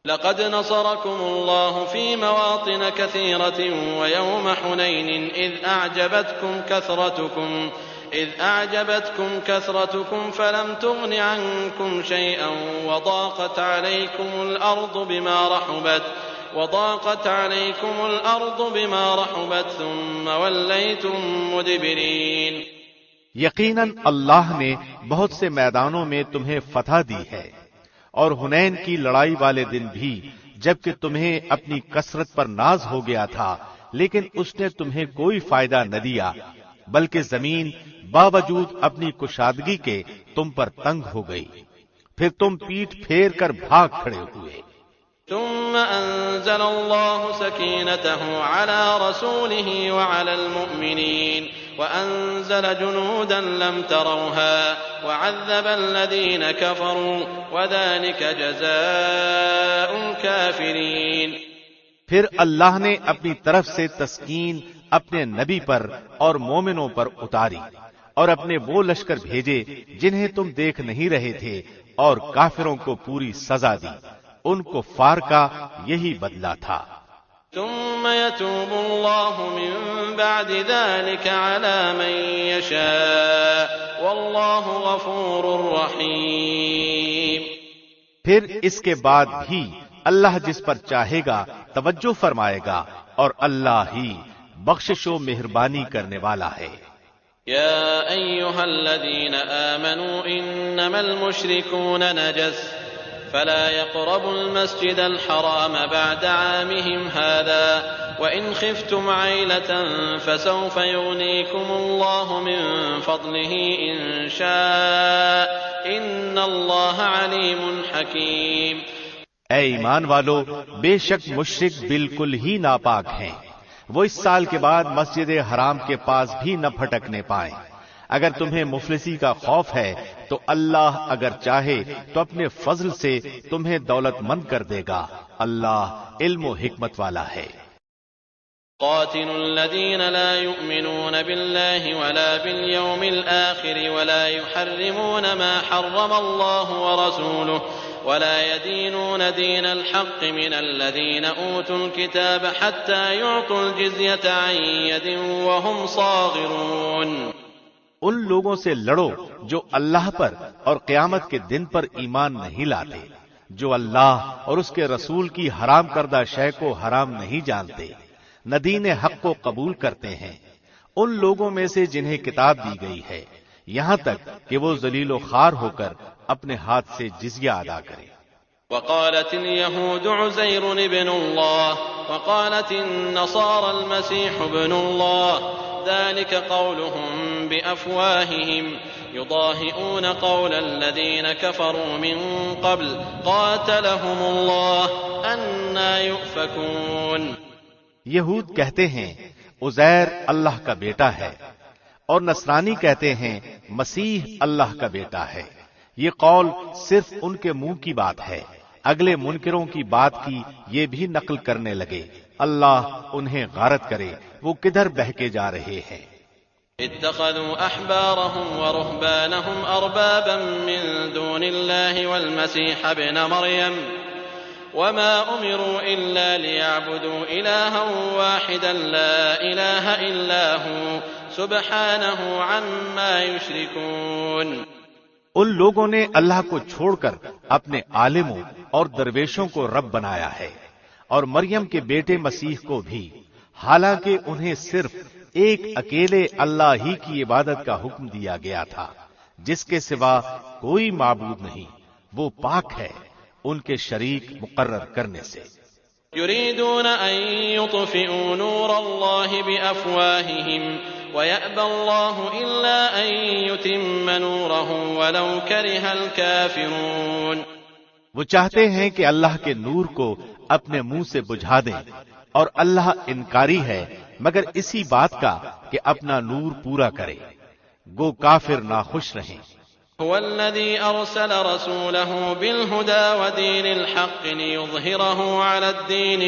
لقد نصركم الله في مواطن كثيرة ويوم حنين إذ أعجبتكم كثرتكم فلم تغن عنكم شيئا وضاقت عليكم الأرض بما رحبت ثم وليتم مدبرين۔ یقیناً اللہ نے بہت سے میدانوں میں تمہیں فتح دی ہے، اور حنین کی لڑائی والے دن بھی جبکہ تمہیں اپنی کثرت پر ناز ہو گیا تھا، لیکن اس نے تمہیں کوئی فائدہ نہ دیا، بلکہ زمین باوجود اپنی کشادگی کے تم پر تنگ ہو گئی، پھر تم پیٹھ پھیر کر بھاگ کھڑے ہوئے۔ ثم أنزل الله سكينته على رسوله وعلى المؤمنين وأنزل جنودا لم تروها وعذب الذين كفروا وذلك جزاء الكافرين۔ پھر اللہ نے اپنی طرف سے تسکین اپنے نبی پر اور مومنوں پر اتاری اور اپنے وہ لشکر بھیجے جنہیں تم دیکھ نہیں رہے تھے، اور کافروں کو پوری سزا دی، ان کفار کا یہی بدلہ تھا۔ ثم يتوب الله من بعد ذلك على من يشاء والله غفور رحيم۔ پھر اس کے بعد بھی اللہ جس پر چاہے گا توجہ فرمائے گا، اور اللہ ہی بخشش و مہربانی کرنے والا ہے۔ يا أيها الذين آمنوا إنما المشركون نجس فلا يقربوا المسجد الحرام بعد عامهم هذا وإن خفتم عيلة فسوف يغنيكم الله من فضله إن شاء إن الله عليم حكيم۔ اے ایمان والو، بے شک مشرک بالکل ہی ناپاک ہیں، وہ اس سال کے بعد مسجد حرام کے پاس بھی نہ پھٹکنے پائیں۔ اگر تمہیں مفلسی کا خوف ہے تو اللہ اگر چاہے تو اپنے فضل سے تمہیں دولت مند کر دے گا، اللہ علم و حکمت والا ہے۔ قاتلوا الذين لا يؤمنون بالله ولا باليوم الآخر ولا يحرمون ما حرم الله ورسوله ولا يدينون دين الحق من الذين أوتوا الكتاب حتى يعطوا الجزية عن يد وهم صاغرون۔ ان لوگوں سے لڑو جو اللہ پر اور قیامت کے دن پر ایمان نہیں لاتے، جو اللہ اور اس کے رسول کی حرام کردہ شے کو حرام نہیں جانتے، نہ دین حق کو قبول کرتے ہیں، ان لوگوں میں سے جنہیں کتاب دی گئی ہے، یہاں تک کہ وہ ذلیل و خوار ہو کر اپنے ہاتھ سے جزیہ ادا کریں۔ وقالت اليهود عزير ابن الله وقالت النصارى المسيح ابن الله ذلك قولهم بأفواههم يضاهئون قول الذين كفروا من قبل قاتلهم الله أنى يؤفكون۔ یہود کہتے ہیں عزیر اللہ کا بیٹا ہے، اور نصرانی کہتے ہیں مسیح اللہ کا بیٹا ہے۔ یہ قول صرف ان کے منہ کی بات ہے، اگلے منکروں کی بات کی یہ بھی نقل کرنے لگے۔ اللہ انہیں غارت کرے، وہ کدھر بہکے جا رہے ہیں۔ اتخذوا احبارهم ورهبانهم اربابا من دون الله والمسيح ابن مريم وما امروا الا ليعبدوا الها واحدا لا اله الا هو سبحانه عما يشركون۔ ان لوگوں نے اللہ کو چھوڑ کر اپنے عالموں اور درویشوں کو رب بنایا ہے، اور مریم کے بیٹے مسیح کو بھی، حالانکہ انہیں صرف ایک اکیلے اللہ ہی کی عبادت کا حکم دیا گیا تھا، جس کے سوا کوئی معبود نہیں، وہ پاک ہے ان کے شریک مقرر کرنے سے۔ يريدون أن يطفئوا نور الله بأفواههم ويأبى الله إلا أن يتم نوره ولو كره الكافرون۔ وہ چاہتے ہیں کہ اللہ کے نور کو اپنے منہ سے بجھا دیں، اور اللہ انکاری ہے مگر اسی بات کا کہ اپنا نور پورا کرے، گو کافر ناخوش رہیں۔ هو الذي أرسل رسوله بالهدى ودين الحق ليظهره على الدين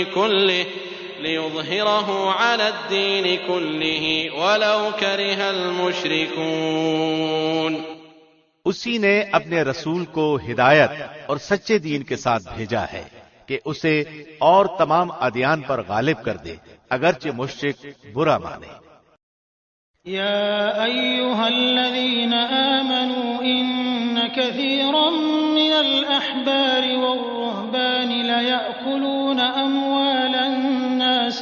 كله ولو كره المشركون۔ اسی نے اپنے رسول کو ہدایت اور سچے دین کے ساتھ بھیجا ہے کہ اسے اور تمام ادیان پر غالب کر دے، اگرچہ مشرک برا مانے۔ يا أيها الذين آمنوا إن كثيرا من الأحبار والرهبان ليأكلون أموال الناس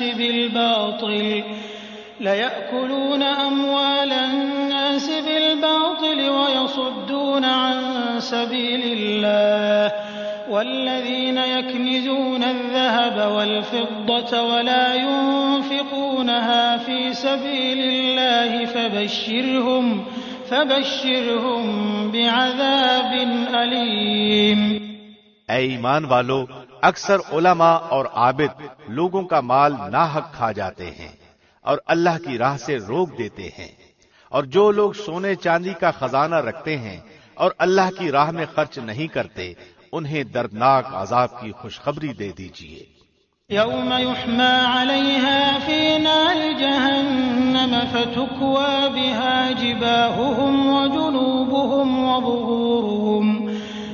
بالباطل ويصدون عن سبيل الله والذين يكنزون الذهب والفضة ولا ينفقونها في سبيل الله فبشرهم بعذاب أليم۔ اے ایمان والو، اکثر علماء اور عابد لوگوں کا مال ناحق کھا جاتے ہیں اور اللہ کی راہ سے روک دیتے ہیں، اور جو لوگ سونے چاندی کا خزانہ رکھتے ہیں اور اللہ کی راہ میں خرچ نہیں کرتے، انہیں دردناک عذاب کی خوشخبری دے دیجیے۔ يوم يحمى عليها في نار جهنم فتكوى بها جباههم وجنوبهم وظهورهم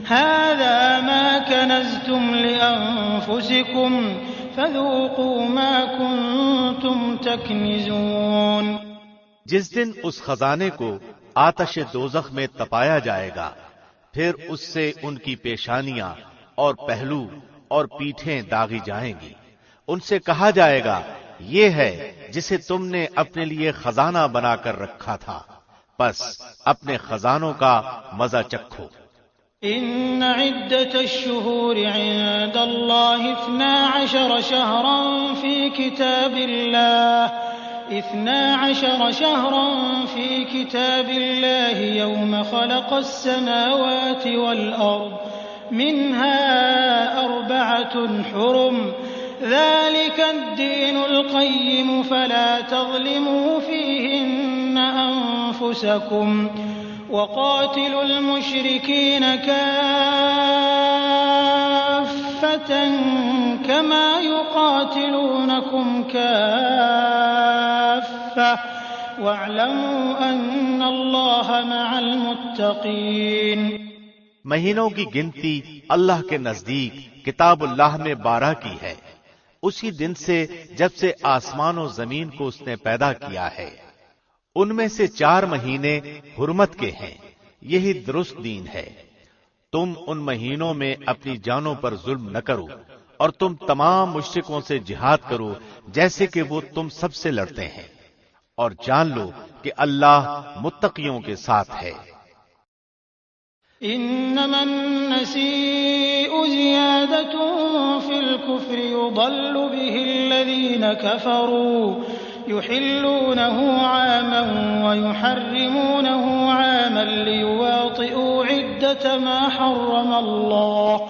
هذا ما كنزتم لأنفسكم فذوقوا ما كنتم تكنزون۔ جس دن اس خزانے کو آتش دوزخ میں تپایا جائے گا، پھر اس سے ان کی پیشانیاں اور پہلو اور پیٹھیں داغی جائیں گی، ان سے کہا جائے گا یہ ہے جسے تم نے اپنے لیے خزانہ بنا کر رکھا تھا، بس اپنے خزانوں کا مزہ چکھو۔ إن عدة الشهور عند الله 12 شهرا في كتاب الله يوم خلق السماوات والأرض منها 4 حرم ذلك الدين القيم فلا تظلموا فيهن أنفسكم وقاتلوا المشركين كافة كما يقاتلونكم كافة واعلموا أن الله مع المتقين۔ مہینوں کی گنتی اللہ کے نزدیک کتاب اللہ میں 12 کی ہے، اسی دن سے جب سے آسمان و زمین کو اس نے پیدا کیا ہے۔ ان میں سے 4 مہینے حرمت کے ہیں، یہی درست دین ہے۔ تم ان مہینوں میں اپنی جانوں پر ظلم نہ کرو، اور تم تمام مشرکوں سے جہاد کرو جیسے کہ وہ تم سب سے لڑتے ہیں، اور جان لو کہ اللہ متقیوں کے ساتھ ہے۔ انما النسيء زيادة في الكفر يضل به الذين كفروا يحلونه عاما ويحرمونه عاما ليواطئوا عدة ما حرم الله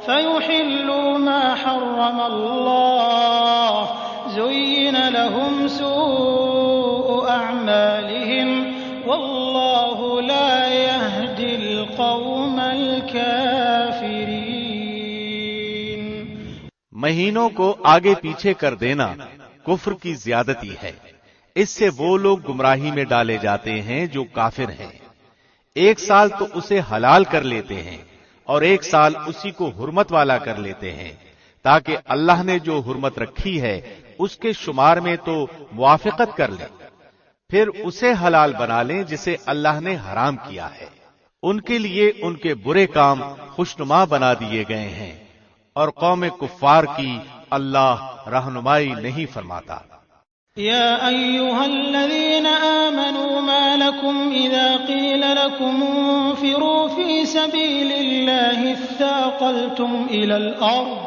فيحلوا ما حرم الله زين لهم سوء أعمالهم والله لا يهدي القوم الكافرين۔ مہینوں کو آگے پیچھے کر دینا کفر کی زیادتی ہے، اس سے وہ لوگ گمراہی میں ڈالے جاتے ہیں جو کافر ہیں۔ ایک سال تو اسے حلال کر لیتے ہیں اور ایک سال اسی کو حرمت والا کر لیتے ہیں، تاکہ اللہ نے جو حرمت رکھی ہے اس کے شمار میں تو موافقت کر لیں، پھر اسے حلال بنا لیں جسے اللہ نے حرام کیا ہے۔ ان کے لیے ان کے برے کام خوشنما بنا دیے گئے ہیں، اور قوم کفار کی اللہ رہنمائی نہیں فرماتا۔ يا أيها الذين آمنوا ما لكم إذا قيل لكم انفروا في سبيل الله اثاقلتم إلى الأرض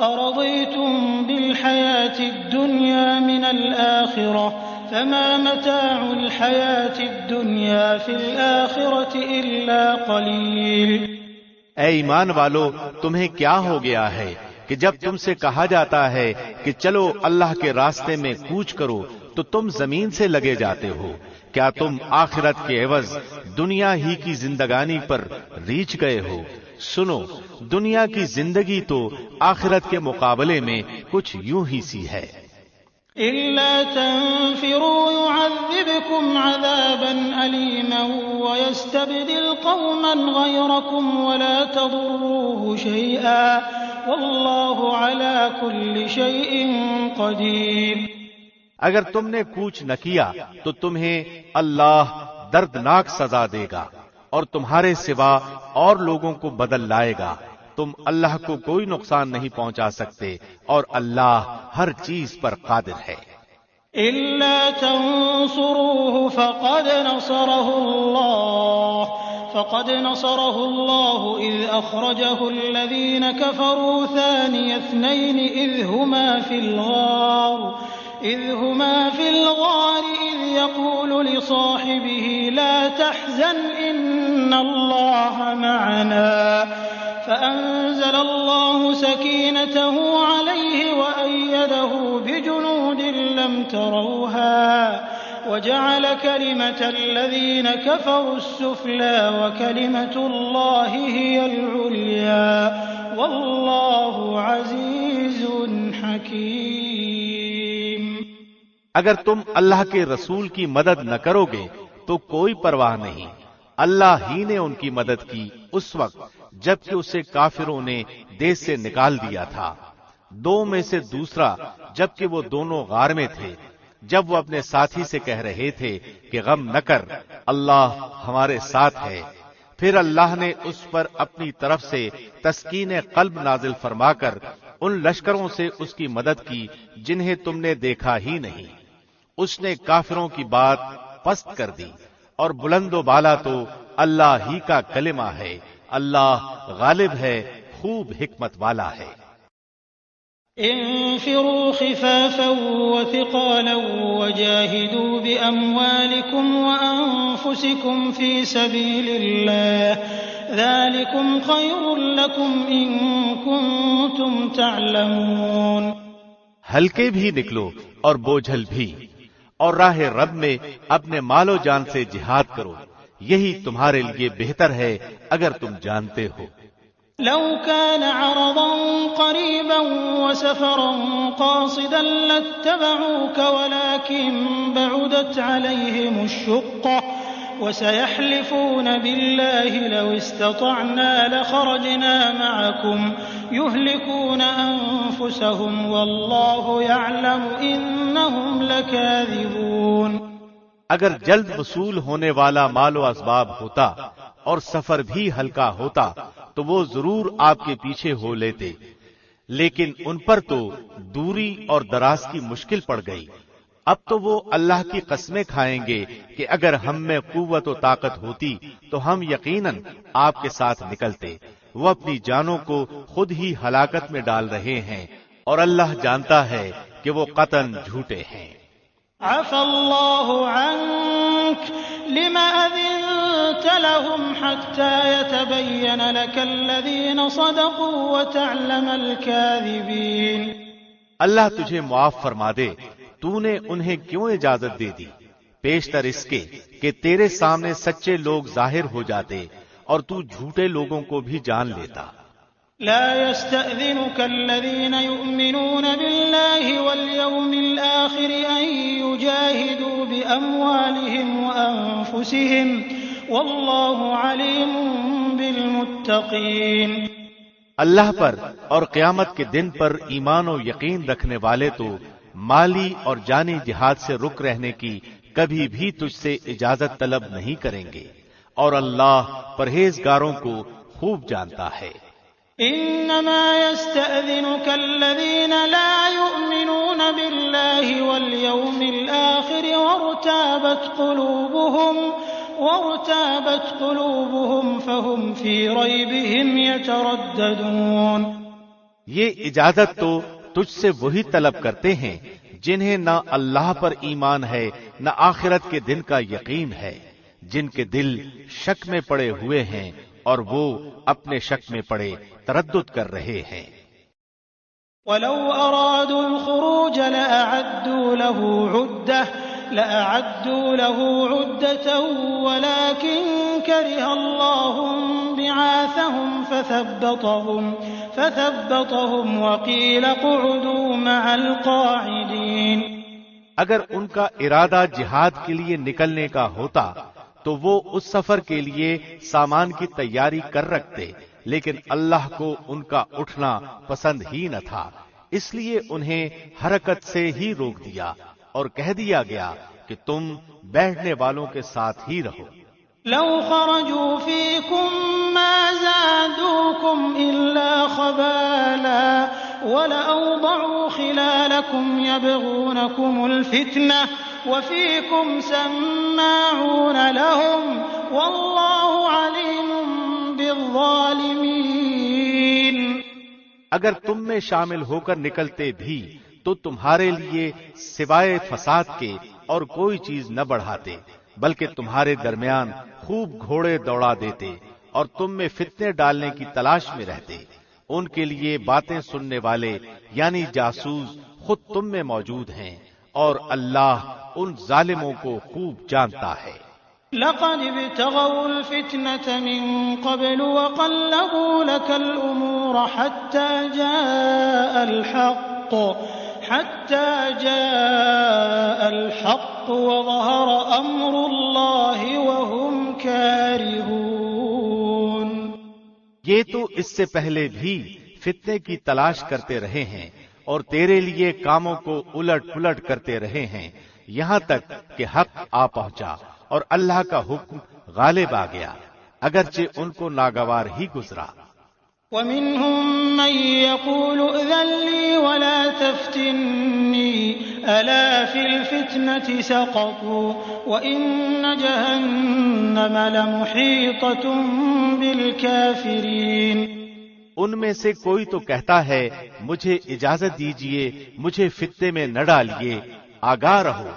أرضيتم بالحياة الدنيا من الآخرة فما متاع الحياة الدنيا في الآخرة إلا قليل۔ اے ایمان والو، تمہیں کیا ہو گیا ہے کہ جب تم سے کہا جاتا ہے کہ چلو اللہ کے راستے میں کوچ کرو تو تم زمین سے لگے جاتے ہو؟ کیا تم آخرت کے عوض دنیا ہی کی زندگانی پر ریچھ گئے ہو؟ سنو، دنیا کی زندگی تو آخرت کے مقابلے میں کچھ یوں ہی سی ہے۔ إلا تنفروا يعذبكم عذابا أليما ويستبدل قوما غيركم ولا تضروه شيئا والله على كل شيء قدير۔ اگر تم نے کوچ نہ کیا تو تمہیں اللہ دردناک سزا دے گا اور تمہارے سوا اور لوگوں کو بدل لائے گا۔ تم اللہ کو کوئی نقصان نہیں پہنچا سکتے اور اللہ ہر چیز پر قادر ہے۔ إلا تنصروه فقد نصره الله إذ أخرجه الذين كفروا ثاني اثنين إذ هما في الغار إذ يقول لصاحبه لا تحزن إن الله معنا فأنزل الله سكينته عليه وأيده بجنود لم تروها وجعل كلمة الذين كفروا السفلى وكلمة الله هي العليا والله عزيز حكيم۔ اگر تم اللہ کے رسول کی مدد نہ کرو گے تو کوئی پرواہ نہیں، اللہ ہی نے ان کی مدد کی اس وقت جبکہ اسے کافروں نے دیس سے نکال دیا تھا۔ 2 میں سے دوسرا جبکہ وہ دونوں غار میں تھے، جب وہ اپنے ساتھی سے کہہ رہے تھے کہ غم نہ کر، اللہ ہمارے ساتھ ہے۔ پھر اللہ نے اس پر اپنی طرف سے تسکین قلب نازل فرما کر ان لشکروں سے اس کی مدد کی جنہیں تم نے دیکھا ہی نہیں۔ اس نے کافروں کی بات پست کر دی، اور بلند و بالا تو اللہ ہی کا کلمہ ہے۔ اللہ غالب ہے، خوب حکمت والا ہے۔ انفروا خفافا وثقالا وجاهدوا بأموالكم وأنفسكم في سبيل الله ذلكم خير لكم إن كنتم تعلمون۔ ہلکے بھی نکلو اور بوجھل بھی، اور راہ رب میں اپنے مال و جان سے جہاد کرو، یہی تمہارے لیے بہتر ہے اگر تم جانتے ہو۔ لو كان عرضا قريبا وسفرا قاصدا لاتبعوك ولكن بعدت عليهم الشقة وسيحلفون بالله لو استطعنا لخرجنا معكم يهلكون أنفسهم والله يعلم إنهم لكاذبون۔ اگر جلد وصول ہونے والا مال و اسباب ہوتا اور سفر بھی ہلکا ہوتا تو وہ ضرور آپ کے پیچھے ہو لیتے، لیکن ان پر تو دوری اور دراز کی مشکل پڑ گئی۔ اب تو وہ اللہ کی قسمیں کھائیں گے کہ اگر ہم میں قوت و طاقت ہوتی تو ہم یقیناً آپ کے ساتھ نکلتے۔ وہ اپنی جانوں کو خود ہی ہلاکت میں ڈال رہے ہیں اور اللہ جانتا ہے کہ وہ قطعاً جھوٹے ہیں۔ عفى الله عنك لما أذنت لهم حتى يتبين لك الذين صدقوا وتعلم الكاذبين۔ اللہ تجھے معاف فرما دے، تو نے انہیں کیوں اجازت دے دی پیشتر اس کے کہ تیرے سامنے سچے لوگ ظاہر ہو جاتے اور تو جھوٹے لوگوں کو بھی جان لیتا۔ لا يستأذنك الذين يؤمنون بالله واليوم الآخر أن يجاهدوا بأموالهم وأنفسهم والله عليم بالمتقين۔ اللہ پر اور قیامت کے دن پر ایمان و یقین رکھنے والے تو مالی اور جانی جہاد سے رک رہنے کی کبھی بھی تجھ سے اجازت طلب نہیں کریں گے، اور اللہ پرہیزگاروں کو خوب جانتا ہے۔ انما يستأذنك الذين لا يؤمنون بالله واليوم الآخر وارتابت قلوبهم فهم في ريبهم يترددون۔ یہ اجازت تو تجھ سے وہی طلب کرتے ہیں جنہیں نہ اللہ پر ایمان ہے نہ آخرت کے دن کا یقین ہے، جن کے دل شک میں پڑے ہوئے ہیں اور وہ اپنے شک میں پڑے تردد کر رہے ہیں۔ وَلَوْ أَرَادُوا الْخُرُوجَ لَأَعَدُّوا لَهُ عُدَّةً وَلَكِنْ كَرِهَ اللَّهُ بِعَاثَهُمْ فَثَبَّطَهُمْ وَقِيلَ اقْعُدُوا مَعَ الْقَاعِدِينَ۔ اگر ان کا ارادہ جہاد کے لیے نکلنے کا ہوتا تو وہ اس سفر کے لیے سامان کی تیاری کر رکھتے، لیکن اللہ کو ان کا اٹھنا پسند ہی نہ تھا، اس لیے انہیں حرکت سے ہی روک دیا اور کہہ دیا گیا کہ تم بیٹھنے والوں کے ساتھ ہی رہو۔ لو خرجوا فيكم ما زادوكم إلا خبالا ولأوضعوا خلالكم يبغونكم الفتنة وفيكم سماعون لهم والله عليم بالظالمين۔ اگر تم میں شامل ہو کر نکلتے بھی تو تمہارے لیے سوائے فساد کے اور کوئی چیز نہ بڑھاتے، بلکہ تمہارے درمیان خوب گھوڑے دوڑا دیتے اور تم میں فتنے ڈالنے کی تلاش میں رہتے۔ ان کے لیے باتیں سننے والے یعنی جاسوس خود تم میں موجود ہیں، اور اللہ ان ظالموں کو خوب جانتا ہے۔ لقد ابتغوا الفتنة من قبل وقلبوا لك الأمور حتى جاء الحق وظهر أمر الله وهم كارهون۔ یہ تو اس سے پہلے بھی فتنے کی تلاش کرتے رہے ہیں اور تیرے لیے کاموں کو الٹ پلٹ کرتے رہے ہیں، یہاں تک کہ حق آ پہنچا اور اللہ کا حکم غالب آ گیا، اگرچہ ان کو ناگوار ہی گزرا۔ وَمِنْهُمْ مَنْ يَقُولُ ائْذَنْ لِي وَلَا تَفْتِنِّي أَلَا فِي الْفِتْنَةِ سَقَطُوا وَإِنَّ جَهَنَّمَ لَمُحِيطَةٌ بِالْكَافِرِينَ۔ ان میں سے کوئی تو کہتا ہے مجھے اجازت دیجئے، مجھے فتنے میں نہ ڈالیے، آگاہ رہو،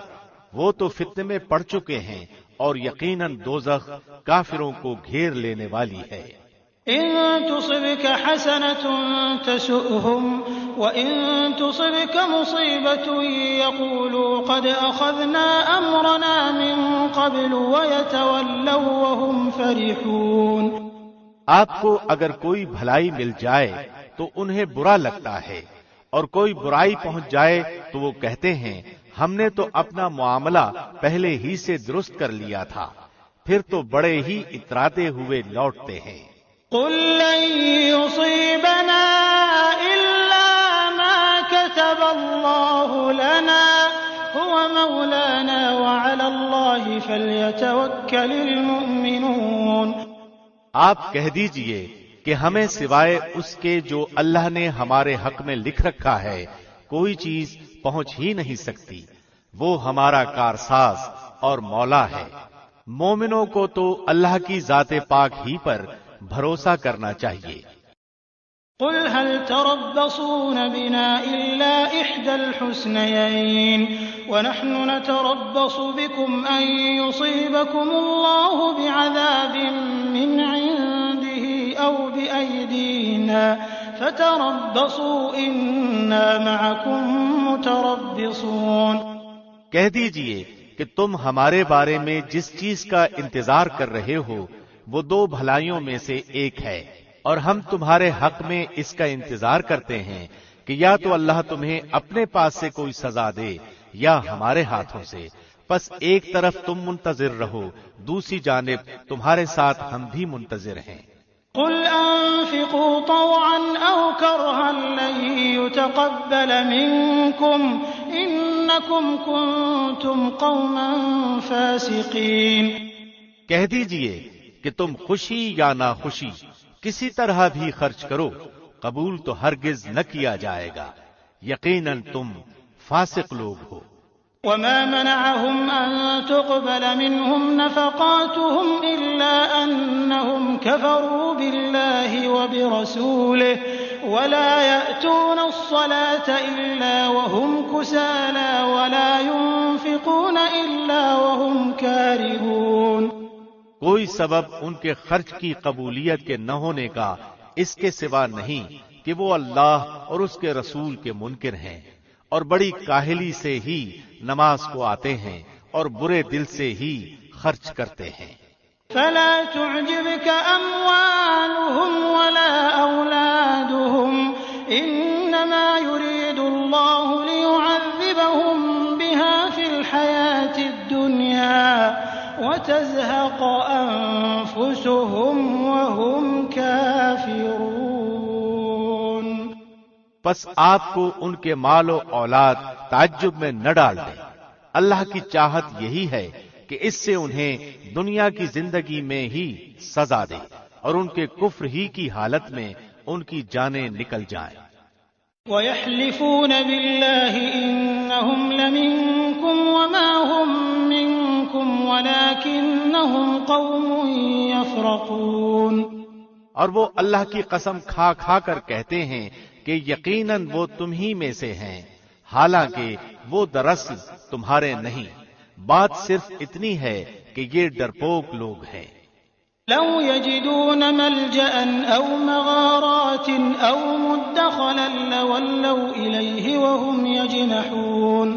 وہ تو فتنے میں پڑ چکے ہیں اور یقیناً دوزخ کافروں کو گھیر لینے والی ہے۔ إن تصبك حسنة تسؤهم وإن تصبك مصيبة يقولوا قد أخذنا أمرنا من قبل ويتولوا وهم فرحون۔ آپ کو اگر کوئی بھلائی مل جائے تو انہیں برا لگتا ہے، اور کوئی برائی پہنچ جائے تو وہ کہتے ہیں ہم نے تو اپنا معاملہ پہلے ہی سے درست کر لیا تھا، پھر تو بڑے ہی اتراتے ہوئے لوٹتے ہیں۔ قل لن يصيبنا إلا ما كتب الله لنا هو مولانا وعلى الله فليتوكل المؤمنون۔ آپ کہہ دیجئے کہ ہمیں سوائے اس کے جو اللہ نے ہمارے حق میں لکھ رکھا ہے کوئی چیز پہنچ ہی نہیں سکتی، وہ ہمارا کارساز اور مولا ہے۔ مومنوں کو تو اللہ کی ذات پاک ہی پر بھروسہ کرنا چاہیے۔ قل هل تربصون بنا إلا إحدى الحسنيين ونحن نتربص بكم أن يصيبكم الله بعذاب من عنده أو بأيدينا فتربصوا إنا معكم متربصون۔ کہہ دیجئے کہ تم ہمارے بارے میں جس چیز کا انتظار کر رہے ہو وہ دو بھلائیوں میں سے ایک ہے، اور ہم تمہارے حق میں اس کا انتظار کرتے ہیں کہ یا تو اللہ تمہیں اپنے پاس سے کوئی سزا دے یا ہمارے ہاتھوں سے، پس ایک طرف تم منتظر رہو، دوسری جانب تمہارے ساتھ ہم بھی منتظر ہیں۔ قل انفقوا طوعا او كرها لن يتقبل منكم انكم كنتم قوما فاسقين۔ کہہ دیجئے کہ تم خوشی یا ناخوشی کسی طرح بھی خرچ کرو، قبول تو ہرگز نہ کیا جائے گا، یقیناً تم فاسق لوگ ہو۔ وما منعهم أن تقبل منهم نفقاتهم إلا أنهم كفروا بالله وبرسوله ولا يأتون الصلاة إلا وهم كسالى ولا ينفقون إلا وهم كارهون۔ کوئی سبب ان کے خرچ کی قبولیت کے نہ ہونے کا اس کے سوا نہیں کہ وہ اللہ اور اس کے رسول کے منکر ہیں اور بڑی کاہلی سے ہی نماز کو آتے ہیں اور برے دل سے ہی خرچ کرتے ہیں۔ فلا تعجبك أموالهم ولا أولادهم إنما يريد الله ليعذبهم بها في الحياة الدنيا وتزهق أنفسهم وهم كافرون۔ پس آپ کو ان کے مال و اولاد تعجب میں نہ ڈال دیں، اللہ کی چاہت یہی ہے کہ اس سے انہیں دنیا کی زندگی میں ہی سزا دے اور ان کے کفر ہی کی حالت میں ان کی جانیں نکل جائیں۔ وَيَحْلِفُونَ بِاللَّهِ إِنَّهُمْ لَمِنكُمْ وَمَا هُمْ مِنكُمْ وَلَكِنَّهُمْ قَوْمٌ يَفْرَقُونَ۔ اور وہ اللہ کی قسم کھا کھا کر کہتے ہیں کہ یقیناً وہ تم ہی میں سے ہیں، حالانکہ وہ دراصل تمہارے نہیں، بات صرف اتنی ہے کہ یہ ڈرپوک لوگ ہیں۔ لو يجدون ملجأ أو مغارات أو مدخلا لولوا إليه وهم يجنحون۔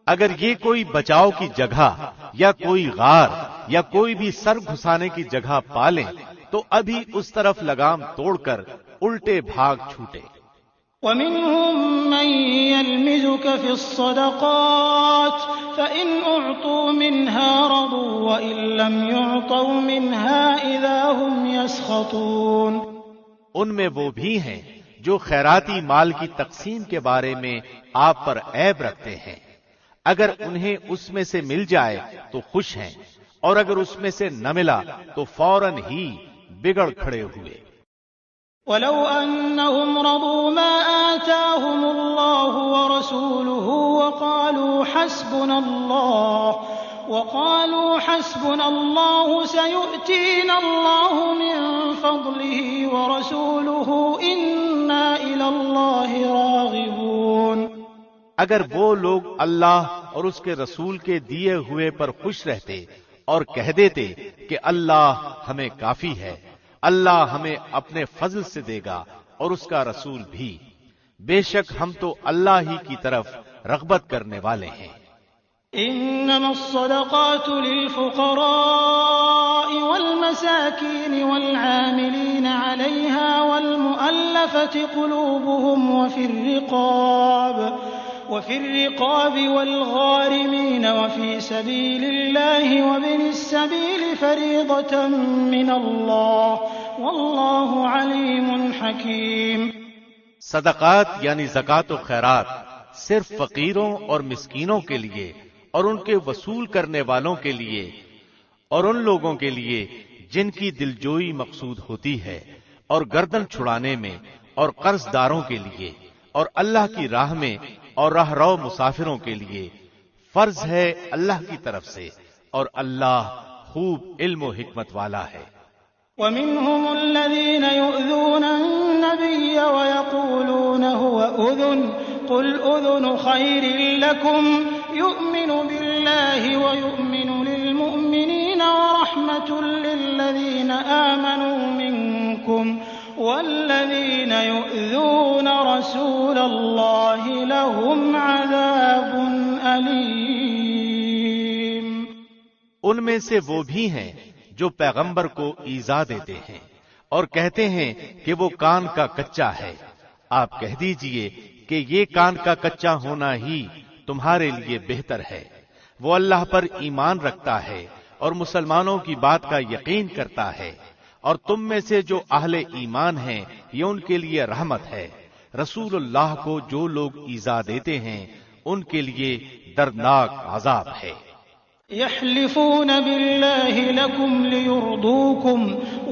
اگر یہ کوئی بچاؤ کی جگہ یا کوئی غار یا کوئی بھی سر گھسانے کی جگہ پالیں تو ابھی اس طرف لگام توڑ کر الٹے بھاگ چھوٹے۔ ومنهم من يلمزك في الصدقات فإن أعطوا منها رضوا وإن لم يعطوا منها إذا هم يسخطون۔ ان میں وہ بھی ہیں جو خیراتی مال کی تقسیم کے بارے میں آپ پر عیب رکھتے ہیں، اگر انہیں اس میں سے مل جائے تو خوش ہیں، اور اگر اس میں سے نہ ملا تو فوراً ہی بگڑ کھڑے ہوئے۔ ولو أنهم رضوا ما آتاهم الله ورسوله وقالوا حسبنا الله سيؤتينا الله من فضله ورسوله إنا إلى الله راغبون۔ اگر وہ لوگ اللہ اور اس کے رسول کے دیے ہوئے پر خوش رہتے اور کہہ دیتے کہ اللہ ہمیں کافی ہے، اللہ ہمیں اپنے فضل سے دے گا اور اس کا رسول بھی، بے شک ہم تو اللہ ہی کی طرف رغبت کرنے والے ہیں۔ انما الصدقات للفقراء والمساكين والعاملين عليها والمؤلفة قلوبهم وفي الرقاب والغارمين وفي سبيل الله وابن السبيل فريضة من الله والله عليم حكيم۔ صدقات یعنی زکوٰۃ و خیرات صرف فقیروں اور مسکینوں کے لیے اور ان کے وصول کرنے والوں کے لیے اور ان لوگوں کے لیے جن کی دلجوئی مقصود ہوتی ہے، اور گردن چھڑانے میں، اور قرض داروں کے لیے، اور اللہ کی راہ میں اور راہ رو مسافروں کے لیے فرض ہے اللہ کی طرف سے، اور اللہ خوب علم و حکمت والا ہے۔ ومنهم الذين يؤذون النبي ويقولون هو أذن قل أذن خير لكم يؤمن بالله ويؤمن للمؤمنين ورحمة للذين آمنوا منكم والذين يؤذون رسول الله لهم عذاب أليم۔ ان میں سے وہ بھی ہیں جو پیغمبر کو ایذا دیتے ہیں اور کہتے ہیں کہ وہ کان کا کچا ہے۔ آپ کہہ دیجئے کہ یہ کان کا کچا ہونا ہی تمہارے لیے بہتر ہے۔ وہ اللہ پر ایمان رکھتا ہے اور مسلمانوں کی بات کا یقین کرتا ہے، اور تم میں سے جو اہل ایمان ہیں یہ ان کے لیے رحمت ہے۔ رسول اللہ کو جو لوگ ایذا دیتے ہیں ان کے لیے دردناک عذاب ہے۔ يحلفون بالله لكم ليرضوكم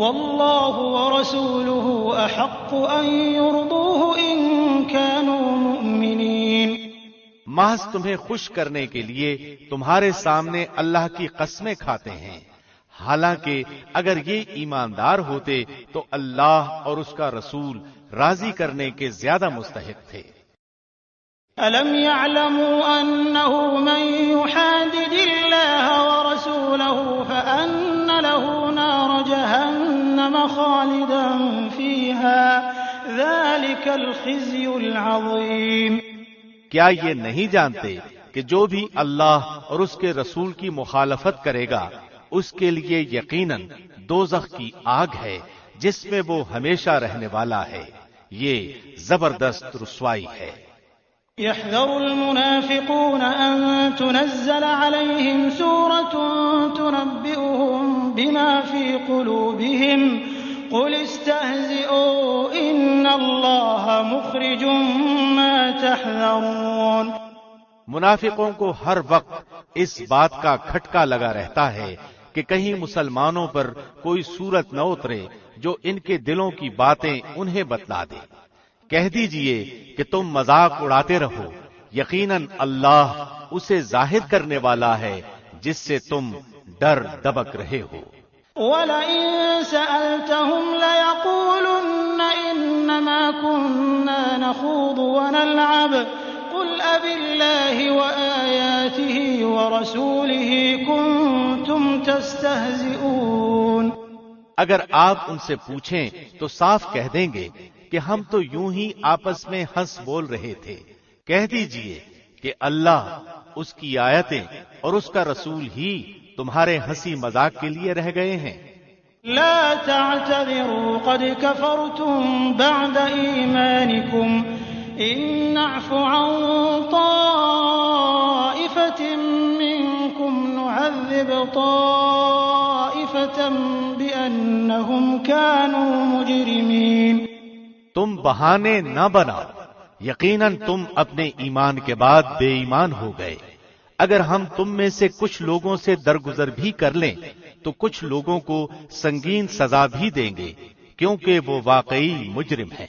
والله ورسوله أحق أن يرضوه إن كانوا مؤمنين۔ محض تمہیں خوش کرنے کے لیے تمہارے سامنے اللہ کی قسمیں کھاتے ہیں، حالانکہ اگر یہ ایماندار ہوتے تو اللہ اور اس کا رسول راضی کرنے کے زیادہ مستحق تھے۔ أَلَمْ يَعْلَمُوا أَنَّهُ مَن يُحَادِدِ اللَّهَ وَرَسُولَهُ فَأَنَّ لَهُ نَارَ جَهَنَّمَ خَالِدًا فِيهَا ذَلِكَ الْخِزْيُ الْعَظِيمُ۔ کیا یہ نہیں جانتے کہ جو بھی اللہ اور اس کے رسول کی مخالفت کرے گا اس کے لیے یقیناً دوزخ کی آگ ہے جس میں وہ ہمیشہ رہنے والا ہے، یہ زبردست رسوائی ہے۔ يحذر المنافقون أن تنزل عليهم سورة تنبئهم بما في قلوبهم قل استهزئوا إن الله مخرج ما تحذرون۔ منافقوں کو ہر وقت اس بات کا کھٹکا لگا رہتا ہے کہ کہیں مسلمانوں پر کوئی صورت نہ اترے جو ان کے دلوں کی باتیں انہیں بتلا دے۔ کہہ دیجئے کہ تم مذاق اڑاتے رہو، یقیناً اللہ اسے ظاہر کرنے والا ہے جس سے تم ڈر دبک رہے ہو۔ وَلَئِن سَأَلْتَهُمْ لَيَقُولُنَّ إِنَّمَا كُنَّا نَخُوضُ وَنَلْعَبُ قُلْ أَبِاللَّهِ وَآيَاتِهِ وَرَسُولِهِ كُنتُمْ تَسْتَهْزِئُونَ۔ اگر آپ ان سے پوچھیں تو صاف کہہ دیں گے کہ ہم تو یوں ہی آپس میں ہنس بول رہے تھے۔ کہہ دیجئے کہ اللہ، اس کی آیتیں اور اس کا رسول ہی تمہارے ہنسی مذاق کے لیے رہ گئے ہیں۔ لا تعتذروا قد كفرتم بعد ایمانکم ان نعف عن طائفة منکم نعذب طائفة بأنهم كانوا مجرمین۔ تم بہانے نہ بناؤ، یقیناً تم اپنے ایمان کے بعد بے ایمان ہو گئے۔ اگر ہم تم میں سے کچھ لوگوں سے درگزر بھی کر لیں تو کچھ لوگوں کو سنگین سزا بھی دیں گے کیونکہ وہ واقعی مجرم ہیں۔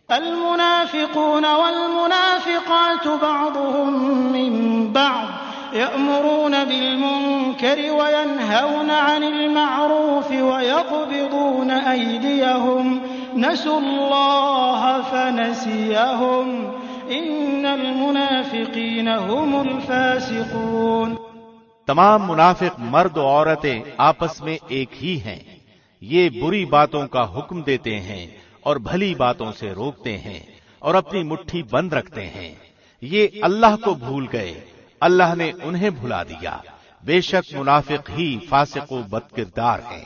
المنافقون والمنافقات بعضهم من بعض يأمرون بالمنكر وينهون عن المعروف ويقبضون أيديهم نسوا الله فنسيهم إن المنافقين هم الفاسقون۔ تمام منافق مرد و عورتیں آپس میں ایک ہی ہیں، یہ بری باتوں کا حکم دیتے ہیں اور بھلی باتوں سے روکتے ہیں اور اپنی مٹھی بند رکھتے ہیں۔ یہ اللہ کو بھول گئے، اللہ نے انہیں بھلا دیا، بے شک منافق ہی فاسق و بد کردار ہیں۔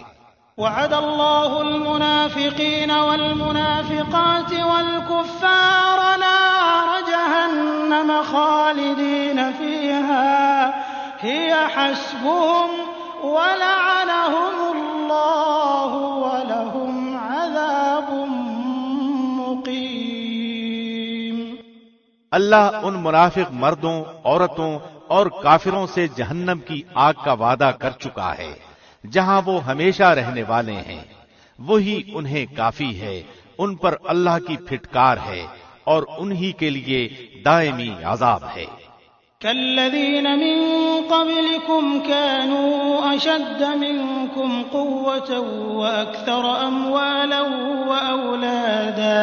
وعد اللہ المنافقین والمنافقات والکفار نار جہنم جهنم خالدين فيها هي حسبهم ولعنهم الله ولهم عذاب مقيم۔ اللہ ان منافق مردوں، عورتوں اور کافروں سے جہنم کی آگ کا وعدہ کر چکا ہے جہاں وہ ہمیشہ رہنے والے ہیں، وہی انہیں کافی ہے، ان پر اللہ کی پھٹکار ہے اور انہی کے لیے دائمی عذاب ہے۔ كالذين من قبلكم كانوا أشد منكم قوة وأكثر أموالا وأولادا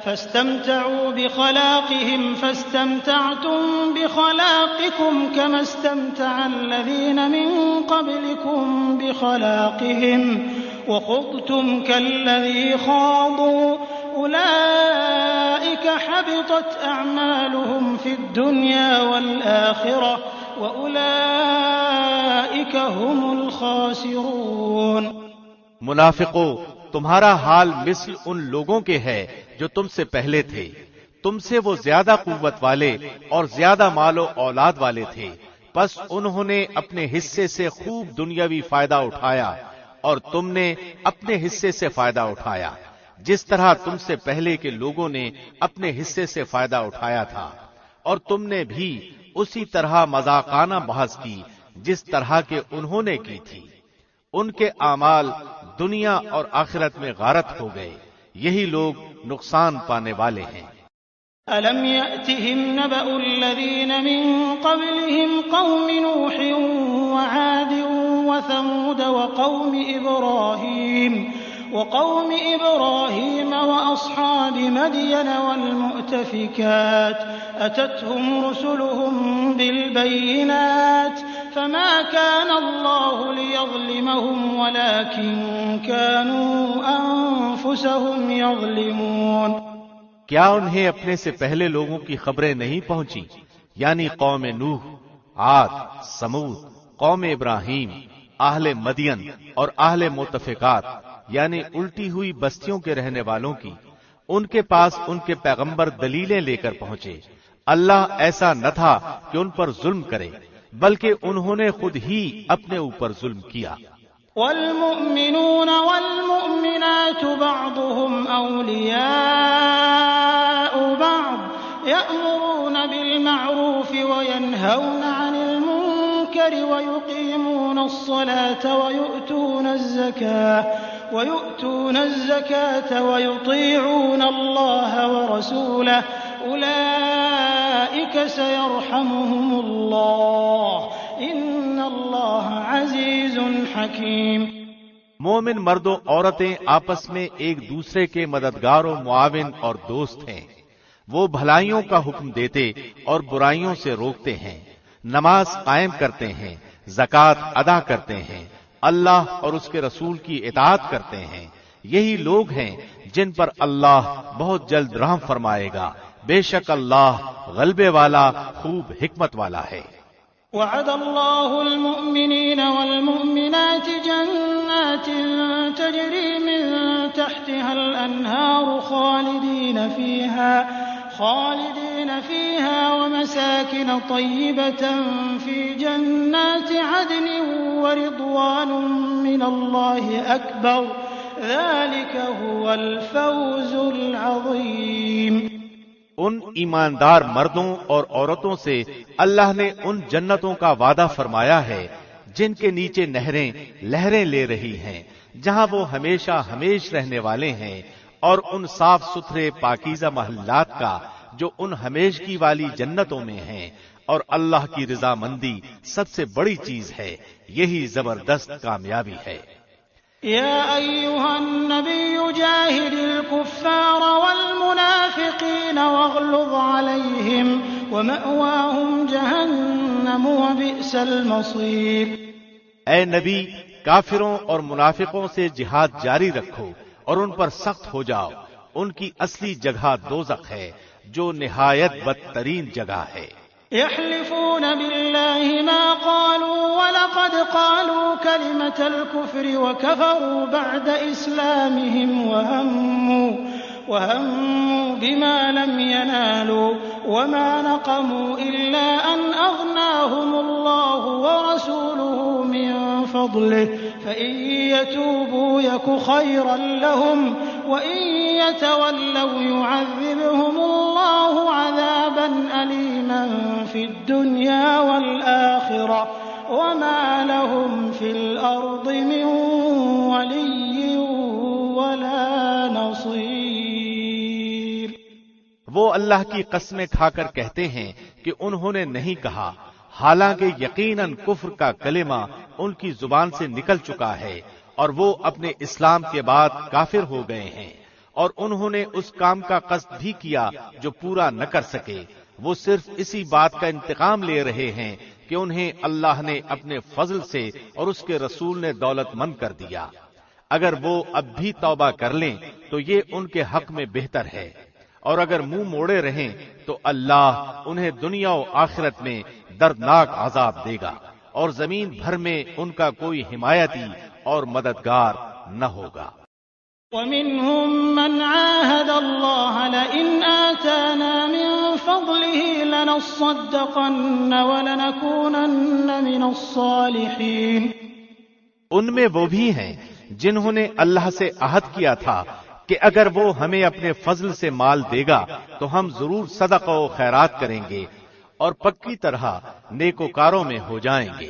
فاستمتعوا بخلاقهم فاستمتعتم بخلاقكم كما استمتع الذين من قبلكم بخلاقهم وخضتم كالذي خاضوا أولئك حبطت أعمالهم في الدنيا والآخرة وأولئك هم الخاسرون۔ منافقو، تمہارا حال مثل ان لوگوں کے ہے جو تم سے پہلے تھے، تم سے وہ زیادہ قوت والے اور زیادہ مال و اولاد والے تھے، پس انہوں نے اپنے حصے سے خوب دنیاوی فائدہ اٹھایا اور تم نے اپنے حصے سے فائدہ اٹھایا، جس طرح تم سے پہلے کے لوگوں نے اپنے حصے سے فائدہ اٹھایا تھا، اور تم نے بھی اسی طرح مذاقانہ بحث کی جس طرح کے انہوں نے کی تھی۔ ان کے اعمال دنیا اور آخرت میں غارت ہو گئے، یہی لوگ نقصان پانے والے ہیں۔ أَلَمْ يَأْتِهِمْ نَبَأُ الَّذِينَ مِن قَبْلِهِمْ قَوْمِ نُوحٍ وَعَادٍ وَثَمُودَ وقوم إبراهيم وأصحاب مدين والمؤتفكات أتتهم رسلهم بالبينات فما كان الله ليظلمهم ولكن كانوا أنفسهم يظلمون۔ کیا انہیں اپنے سے پہلے لوگوں کی خبریں نہیں پہنچی، یعنی قوم نوح، عاد، سمود، قوم ابراہیم، اہل مدین اور اہل مؤتفکات یعنی الٹی ہوئی بستیوں کے رہنے والوں کی؟ ان کے پاس ان کے پیغمبر دلیلیں لے کر پہنچے۔ اللہ ایسا نہ تھا کہ ان پر ظلم کرے، بلکہ انہوں نے خود ہی اپنے اوپر ظلم کیا۔ والمؤمنون والمؤمنات بعضهم أولياء بعض يأمرون بالمعروف وينهون عن المنكر ويقيمون الصلاة ويؤتون الزكاة ويطيعون الله ورسوله أولئك سيرحمهم الله إن الله عزيز حكيم۔ مومن مرد و عورتیں آپس میں ایک دوسرے کے مددگار و معاون اور دوست ہیں، وہ بھلائیوں کا حکم دیتے اور برائیوں سے روکتے ہیں، نماز قائم کرتے ہیں، زکوٰۃ ادا کرتے ہیں، اللہ اور اس کے رسول کی اطاعت کرتے ہیں، یہی لوگ ہیں جن پر اللہ بہت جلد رحم فرمائے گا، بے شک اللہ غلبے والا خوب حکمت والا ہے۔ وعد الله المؤمنين والمؤمنات جنات تجري من تحتها الأنهار خالدين فيها ومساكن طيبة في جنات عدن ورضوان من الله أكبر ذلك هو الفوز العظيم۔ ان ایماندار مردوں اور عورتوں سے اللہ نے ان جنتوں کا وعدہ فرمایا ہے جن کے نیچے نہریں لہریں لے رہی ہیں، جہاں وہ ہمیشہ ہمیش رہنے والے ہیں، اور ان صاف ستھرے پاکیزہ محلات کا جو ان ہمیشگی والی جنتوں میں ہیں، اور اللہ کی رضامندی سب سے بڑی چیز ہے، یہی زبردست کامیابی ہے۔ يا أيها النبي جاهد الكفار والمنافقين واغلظ عليهم ومأواهم جهنم وبئس المصير۔ اے نبی، کافروں اور منافقوں سے جہاد جاری رکھو اور ان پر سخت ہو جاؤ، ان کی اصلی جگہ دوزخ ہے جو نہایت بدترین جگہ ہے۔ يحلفون بالله ما قالوا ولقد قالوا كلمة الكفر وكفروا بعد إسلامهم وهموا بما لم ينالوا وما نقموا إلا أن أغناهم الله ورسوله من فضله فإن يتوبوا يك خيرا لهم وإن يتولوا يعذبهم الله عذابا أليما في الدنيا والآخرة وما لهم في الأرض من ولي ولا نصير۔ وہ اللہ کی قسمیں کھا کر کہتے ہیں کہ انہوں نے نہیں کہا، حالانکہ یقیناً کفر کا کلمہ ان کی زبان سے نکل چکا ہے اور وہ اپنے اسلام کے بعد کافر ہو گئے ہیں، اور انہوں نے اس کام کا قصد بھی کیا جو پورا نہ کر سکے۔ وہ صرف اسی بات کا انتقام لے رہے ہیں کہ انہیں اللہ نے اپنے فضل سے اور اس کے رسول نے دولت مند کر دیا۔ اگر وہ اب بھی توبہ کر لیں تو یہ ان کے حق میں بہتر ہے، اور اگر منہ موڑے رہیں تو اللہ انہیں دنیا و آخرت میں دردناک عذاب دے گا، اور زمین بھر میں ان کا کوئی حمایتی اور مددگار نہ ہوگا۔ وَمِنْهُمْ مَنْ عَاهَدَ اللَّهَ لَئِنْ آتَانَا مِنْ فَضْلِهِ لَنَصَّدَّقَنَّ وَلَنَكُونَنَّ مِنَ الصَّالِحِينَ۔ ان میں وہ بھی ہیں جنہوں نے اللہ سے عہد کیا تھا کہ اگر وہ ہمیں اپنے فضل سے مال دے گا تو ہم ضرور صدقہ و خیرات کریں گے اور پکی طرح نیکوکاروں میں ہو جائیں گے۔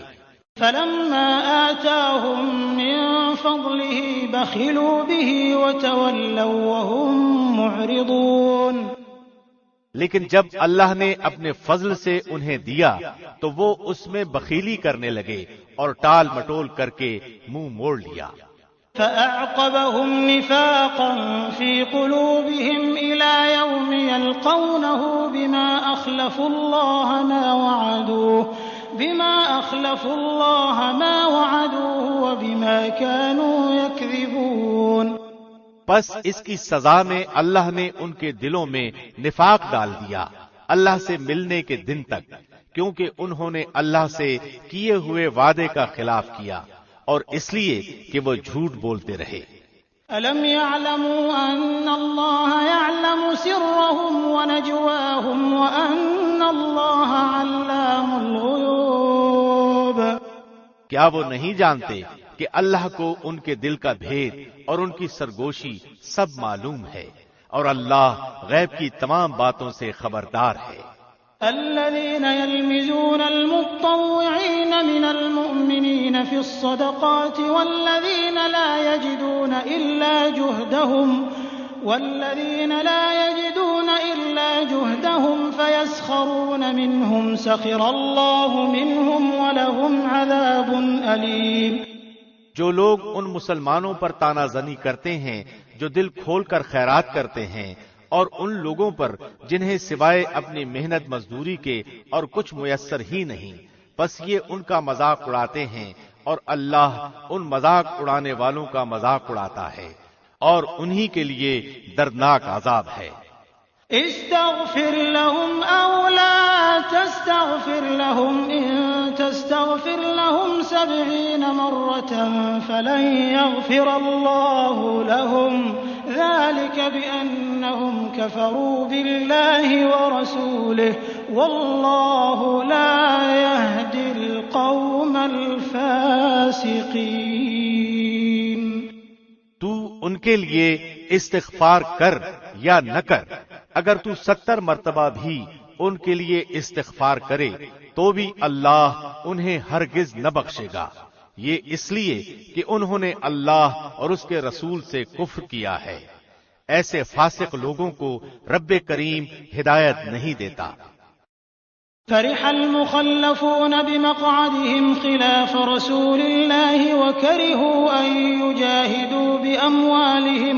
فَلَمَّا آتَاهُم مِّن فَضْلِهِ بَخِلُوا بِهِ وَتَوَلَّوْا وَهُم مُّعْرِضُونَ۔ لیکن جب اللہ نے اپنے فضل سے انہیں دیا تو وہ اس میں بخیلی کرنے لگے اور ٹال مٹول کر کے منہ موڑ لیا۔ فَأَعْقَبَهُمْ نِفَاقًا فِي قُلُوبِهِمْ إِلَى يَوْمِ يَلْقَوْنَهُ بِمَا أَخْلَفُوا اللَّهَ مَا وَعَدُوهُ وَبِمَا كَانُوا يَكْذِبُونَ۔ پس اس کی سزا میں اللہ نے ان کے دلوں میں نفاق ڈال دیا اللہ سے ملنے کے دن تک، کیونکہ انہوں نے اللہ سے کیے ہوئے وعدے کا خلاف کیا اور اس لیے کہ وہ جھوٹ بولتے رہے۔ أَلَمْ يَعْلَمُوا أَنَّ اللَّهَ يَعْلَمُ سِرَّهُمْ وَنَجْوَاهُمْ وَأَنَّ اللَّهَ عَلَّامُ الْغُيُوبِ۔ کیا وہ نہیں جانتے کہ اللہ کو ان کے دل کا بھید اور ان کی سرگوشی سب معلوم ہے، اور اللہ غیب کی تمام باتوں سے خبردار ہے۔ الذين يلمزون المطوعين من المؤمنين في الصدقات والذين لا يجدون إلا جهدهم فيسخرون منهم سخر الله منهم ولهم عذاب أليم۔ جو لوگ ان مسلمانوں پر تانا زنی کرتے ہیں جو دل کھول کر خیرات کرتے ہیں، اور ان لوگوں پر جنہیں سوائے اپنی محنت مزدوری کے اور کچھ میسر ہی نہیں، بس یہ ان کا مذاق اڑاتے ہیں اور اللہ ان مذاق اڑانے والوں کا مذاق اڑاتا ہے، اور انہی کے لیے دردناک عذاب ہے۔ استغفر لهم أو لا تستغفر لهم إن تستغفر لهم 70 مرة فلن يغفر الله لهم ذلك بأنهم كفروا بالله ورسوله والله لا يهدي القوم الفاسقين۔ تو ان کے لیے استغفار کر یا نہ کر، اگر تو 70 مرتبہ بھی ان کے لیے استغفار کرے تو بھی اللہ انہیں ہرگز نہ بخشے گا، یہ اس لیے کہ انہوں نے اللہ اور اس کے رسول سے کفر کیا ہے۔ ایسے فاسق لوگوں کو رب کریم ہدایت نہیں دیتا۔ فرح المخلفون بمقعدهم خلاف رسول الله وكرهوا أن يجاهدوا بأموالهم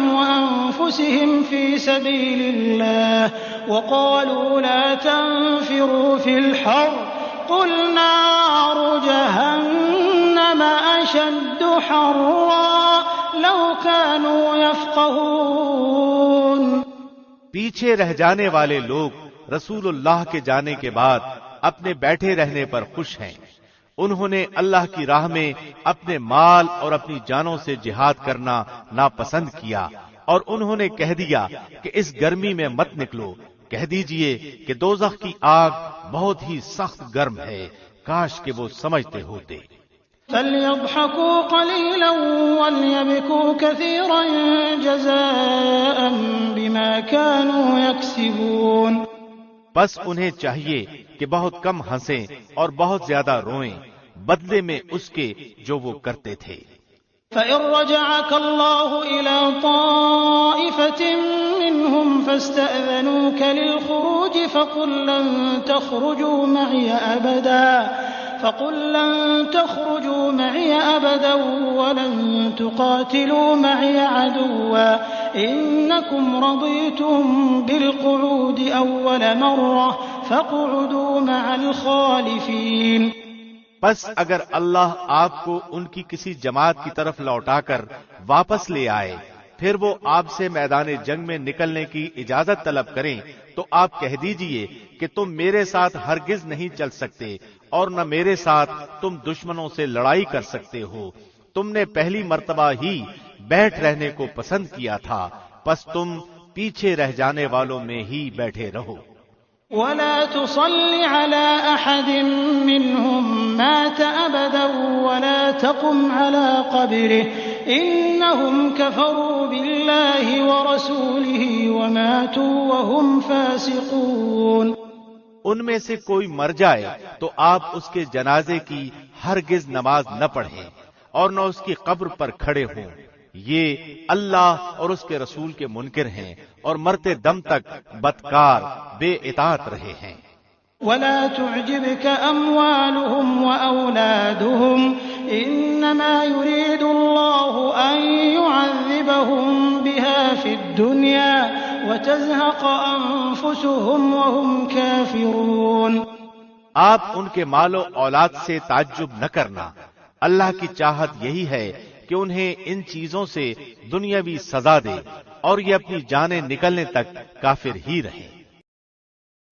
وأنفسهم في سبيل الله وقالوا لا تنفروا في الحر قل نار جهنم أشد حرا لو كانوا يفقهون۔ پیچھے رہ جانے والے لوگ رسول اللہ کے جانے کے بعد اپنے بیٹھے رہنے پر خوش ہیں، انہوں نے اللہ کی راہ میں اپنے مال اور اپنی جانوں سے جہاد کرنا ناپسند کیا، اور انہوں نے کہہ دیا کہ اس گرمی میں مت نکلو، کہہ دیجئے کہ دوزخ کی آگ بہت ہی سخت گرم ہے، کاش کہ وہ سمجھتے ہوتے۔ فَلْيَضْحَكُوا قَلِيلًا وَلْيَبْكُوا كَثِيرًا جَزَاءً بِمَا كَانُوا يَكْسِبُونَ۔ بس انہیں چاہیے کہ بہت کم ہنسیں اور بہت زیادہ روئیں، بدلے میں اس کے جو وہ کرتے تھے۔ فَإِن رَّجَعَكَ اللَّهُ إِلَىٰ طَائِفَةٍ مِّنْهُمْ فَاسْتَأْذَنُوكَ لِلْخُرُوجِ فَقُل لَّن تَخْرُجُوا مَعِيَ أَبَدًا وَلَن تُقَاتِلُوا مَعِيَ عَدُوًّا إِنَّكُمْ رَضِيتُم بِالْقُعُودِ أَوَّلَ مَرَّةٍ فَاقْعُدُوا مَعَ الْخَالِفِينَ۔ بس اگر اللہ آپ کو ان کی کسی جماعت کی طرف لوٹا کر واپس لے آئے، پھر وہ آپ سے میدان جنگ میں نکلنے کی اجازت طلب کریں، تو آپ کہہ دیجئے کہ تم میرے ساتھ ہرگز نہیں چل سکتے، اور نہ میرے ساتھ تم دشمنوں سے لڑائی کر سکتے ہو۔ تم نے پہلی مرتبہ ہی بیٹھ رہنے کو پسند کیا تھا، پس تم پیچھے رہ جانے والوں میں ہی بیٹھے رہو۔ وَلَا تُصَلِّ عَلَىٰ أَحَدٍ مِّنْهُم مَّاتَ أَبَدًا وَلَا تَقُمْ عَلَىٰ قَبْرِهِ إِنَّهُمْ كَفَرُوا بِاللَّهِ وَرَسُولِهِ وَمَاتُوا وَهُمْ فَاسِقُونَ۔ ان میں سے کوئی مر جائے تو آپ اس کے جنازے کی ہرگز نماز نہ پڑھیں اور نہ اس کی قبر پر کھڑے ہوں، یہ اللہ اور اس کے رسول کے منکر ہیں اور مرتے دم تک بدکار بے اطاعت رہے ہیں۔ وَلَا تُعْجِبْكَ أَمْوَالُهُمْ وَأَوْلَادُهُمْ إِنَّمَا يُرِيدُ اللَّهُ أَن يُعَذِّبَهُم بِهَا فِي الدُّنْيَا وَتَزْهَقَ أَنفُسُهُمْ وَهُمْ كَافِرُونَ۔ آپ ان کے مال و اولاد سے تعجب نہ کرنا، اللہ کی چاہت یہی ہے کہ انہیں ان چیزوں سے دنیاوی سزا دے اور یہ اپنی جانیں نکلنے تک کافر ہی رہیں۔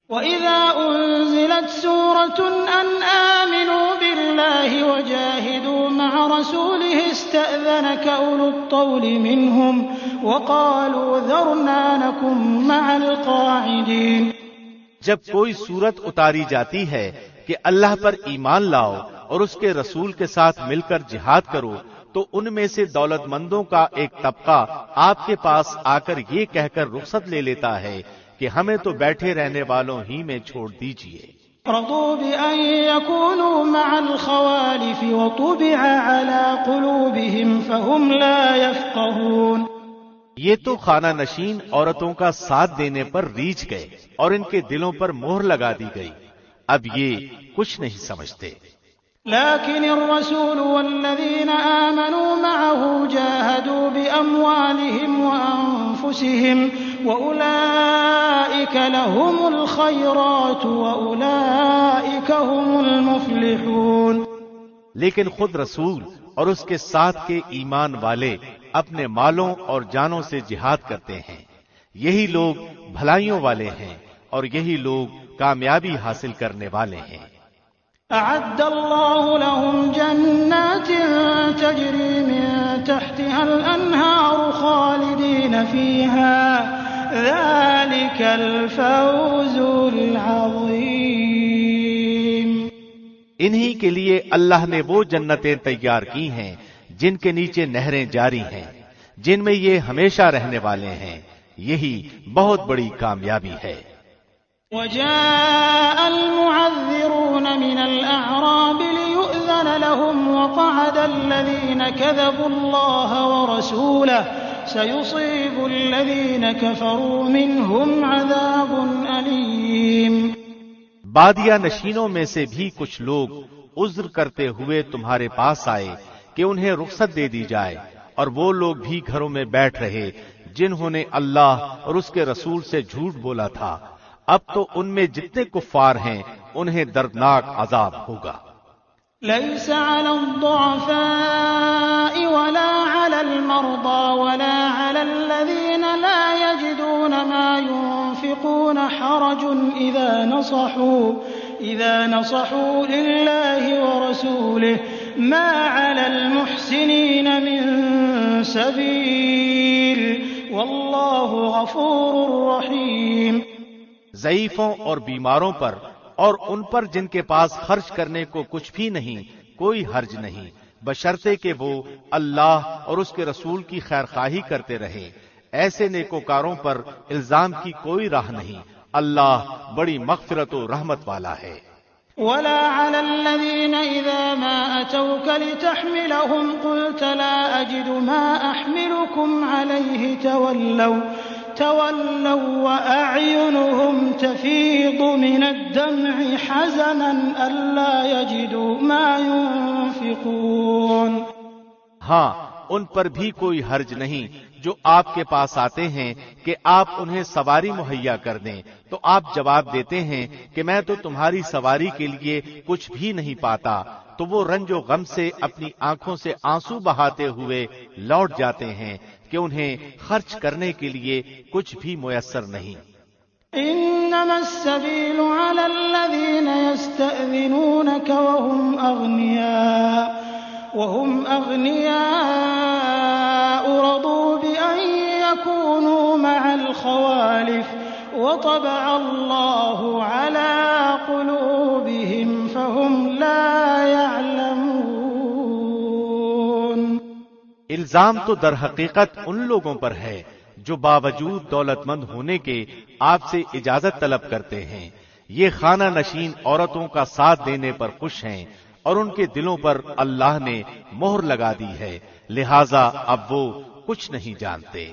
وَإِذَا أُنزِلَتْ سُورَةٌ أَنْ آمِنُوا بِاللَّهِ وَجَاهِدُوا مَعَ رَسُولِهِ اسْتَأْذَنَكَ أُولُو الطَّوْلِ مِنْهُمْ وَقَالُوا ذَرْنَا نَكُن مَّعَ الْقَاعِدِينَ۔ جب کوئی صورت اتاری جاتی ہے کہ اللہ پر ایمان لاؤ اور اس کے رسول کے ساتھ مل کر جہاد کرو، تو ان میں سے دولت مندوں کا ایک طبقہ آپ کے پاس آ کر یہ کہہ کر رخصت لے لیتا ہے کہ ہمیں تو بیٹھے رہنے والوں ہی میں چھوڑ دیجیے۔ رضوا بأن يكونوا مع الخوالف وطبع على قلوبهم فهم لا يفقهون۔ یہ تو خانہ نشین عورتوں کا ساتھ دینے پر ریچھ گئے اور ان کے دلوں پر مہر لگا دی گئی، اب یہ کچھ نہیں سمجھتے۔ لكن الرسول والذين آمنوا معه جاهدوا بأموالهم وأنفسهم وأولئك لهم الخيرات وأولئك هم المفلحون۔ لیکن خود رسول اور اس کے ساتھ کے ایمان والے اپنے مالوں اور جانوں سے جہاد کرتے ہیں، یہی لوگ بھلائیوں والے ہیں اور یہی لوگ کامیابی حاصل کرنے والے ہیں۔ أعد الله لهم جنات تجري من تحتها الأنهار خالدين فيها ذلك الفوز العظيم۔ انہی کے لیے اللہ نے وہ جنتیں تیار کی ہیں جن کے نیچے نہریں جاری ہیں، جن میں یہ ہمیشہ رہنے والے ہیں، یہی بہت بڑی کامیابی ہے۔ وجاء المعذرون من الأعراب ليؤذن لهم وقعد الذين كذبوا الله ورسوله سيصيب الذين كفروا منهم عذاب أليم۔ بادیہ نشینوں میں سے بھی کچھ لوگ عذر کرتے ہوئے تمہارے پاس آئے کہ انہیں رخصت دے دی جائے، اور وہ لوگ بھی گھروں میں بیٹھ رہے جنہوں نے اللہ اور اس کے رسول سے جھوٹ بولا تھا، اب تو ان میں جتنے کفار ہیں انہیں دردناک عذاب ہوگا۔ ليس على الضعفاء ولا على المرضى ولا على الذين لا يجدون ما ينفقون حرج إذا نصحوا لله ورسوله ما على المحسنين من سبيل والله غفور رحيم۔ ضعیفوں اور بیماروں پر اور ان پر جن کے پاس خرچ کرنے کو کچھ بھی نہیں کوئی حرج نہیں، بشرطے کہ وہ اللہ اور اس کے رسول کی خیر خواہی کرتے رہے۔ ایسے نیکوکاروں پر الزام کی کوئی راہ نہیں، اللہ بڑی مغفرت و رحمت والا ہے۔ ولا على الذين إذا ما أتوك لتحملهم قلت لا أجد ما أحملكم عليه تولوا وأعينهم تفيض من الدمع حزنا ألا يجدوا ما ينفقون۔ ہاں ان پر بھی کوئی حرج نہیں جو آپ کے پاس آتے ہیں کہ آپ انہیں سواری مہیا کر دیں، تو آپ جواب دیتے ہیں کہ میں تو تمہاری سواری کے لیے کچھ بھی نہیں پاتا، تو وہ رنج و غم سے اپنی آنکھوں سے آنسو بہاتے ہوئے لوٹ جاتے ہیں کہ انہیں خرچ کرنے کے لیے کچھ بھی میسر نہیں۔ انما السبيل على الذين يستأذنونك وهم أغنياء رضوا بأن يكونوا مع الخوالف وطبع الله على قلوبهم فهم لا يعلمون۔ الزام تو در حقیقت ان لوگوں پر ہے جو باوجود دولت مند ہونے کے آپ سے اجازت طلب کرتے ہیں، یہ خانہ نشین عورتوں کا ساتھ دینے پر خوش ہیں اور ان کے دلوں پر اللہ نے مہر لگا دی ہے، لہذا اب وہ کچھ نہیں جانتے۔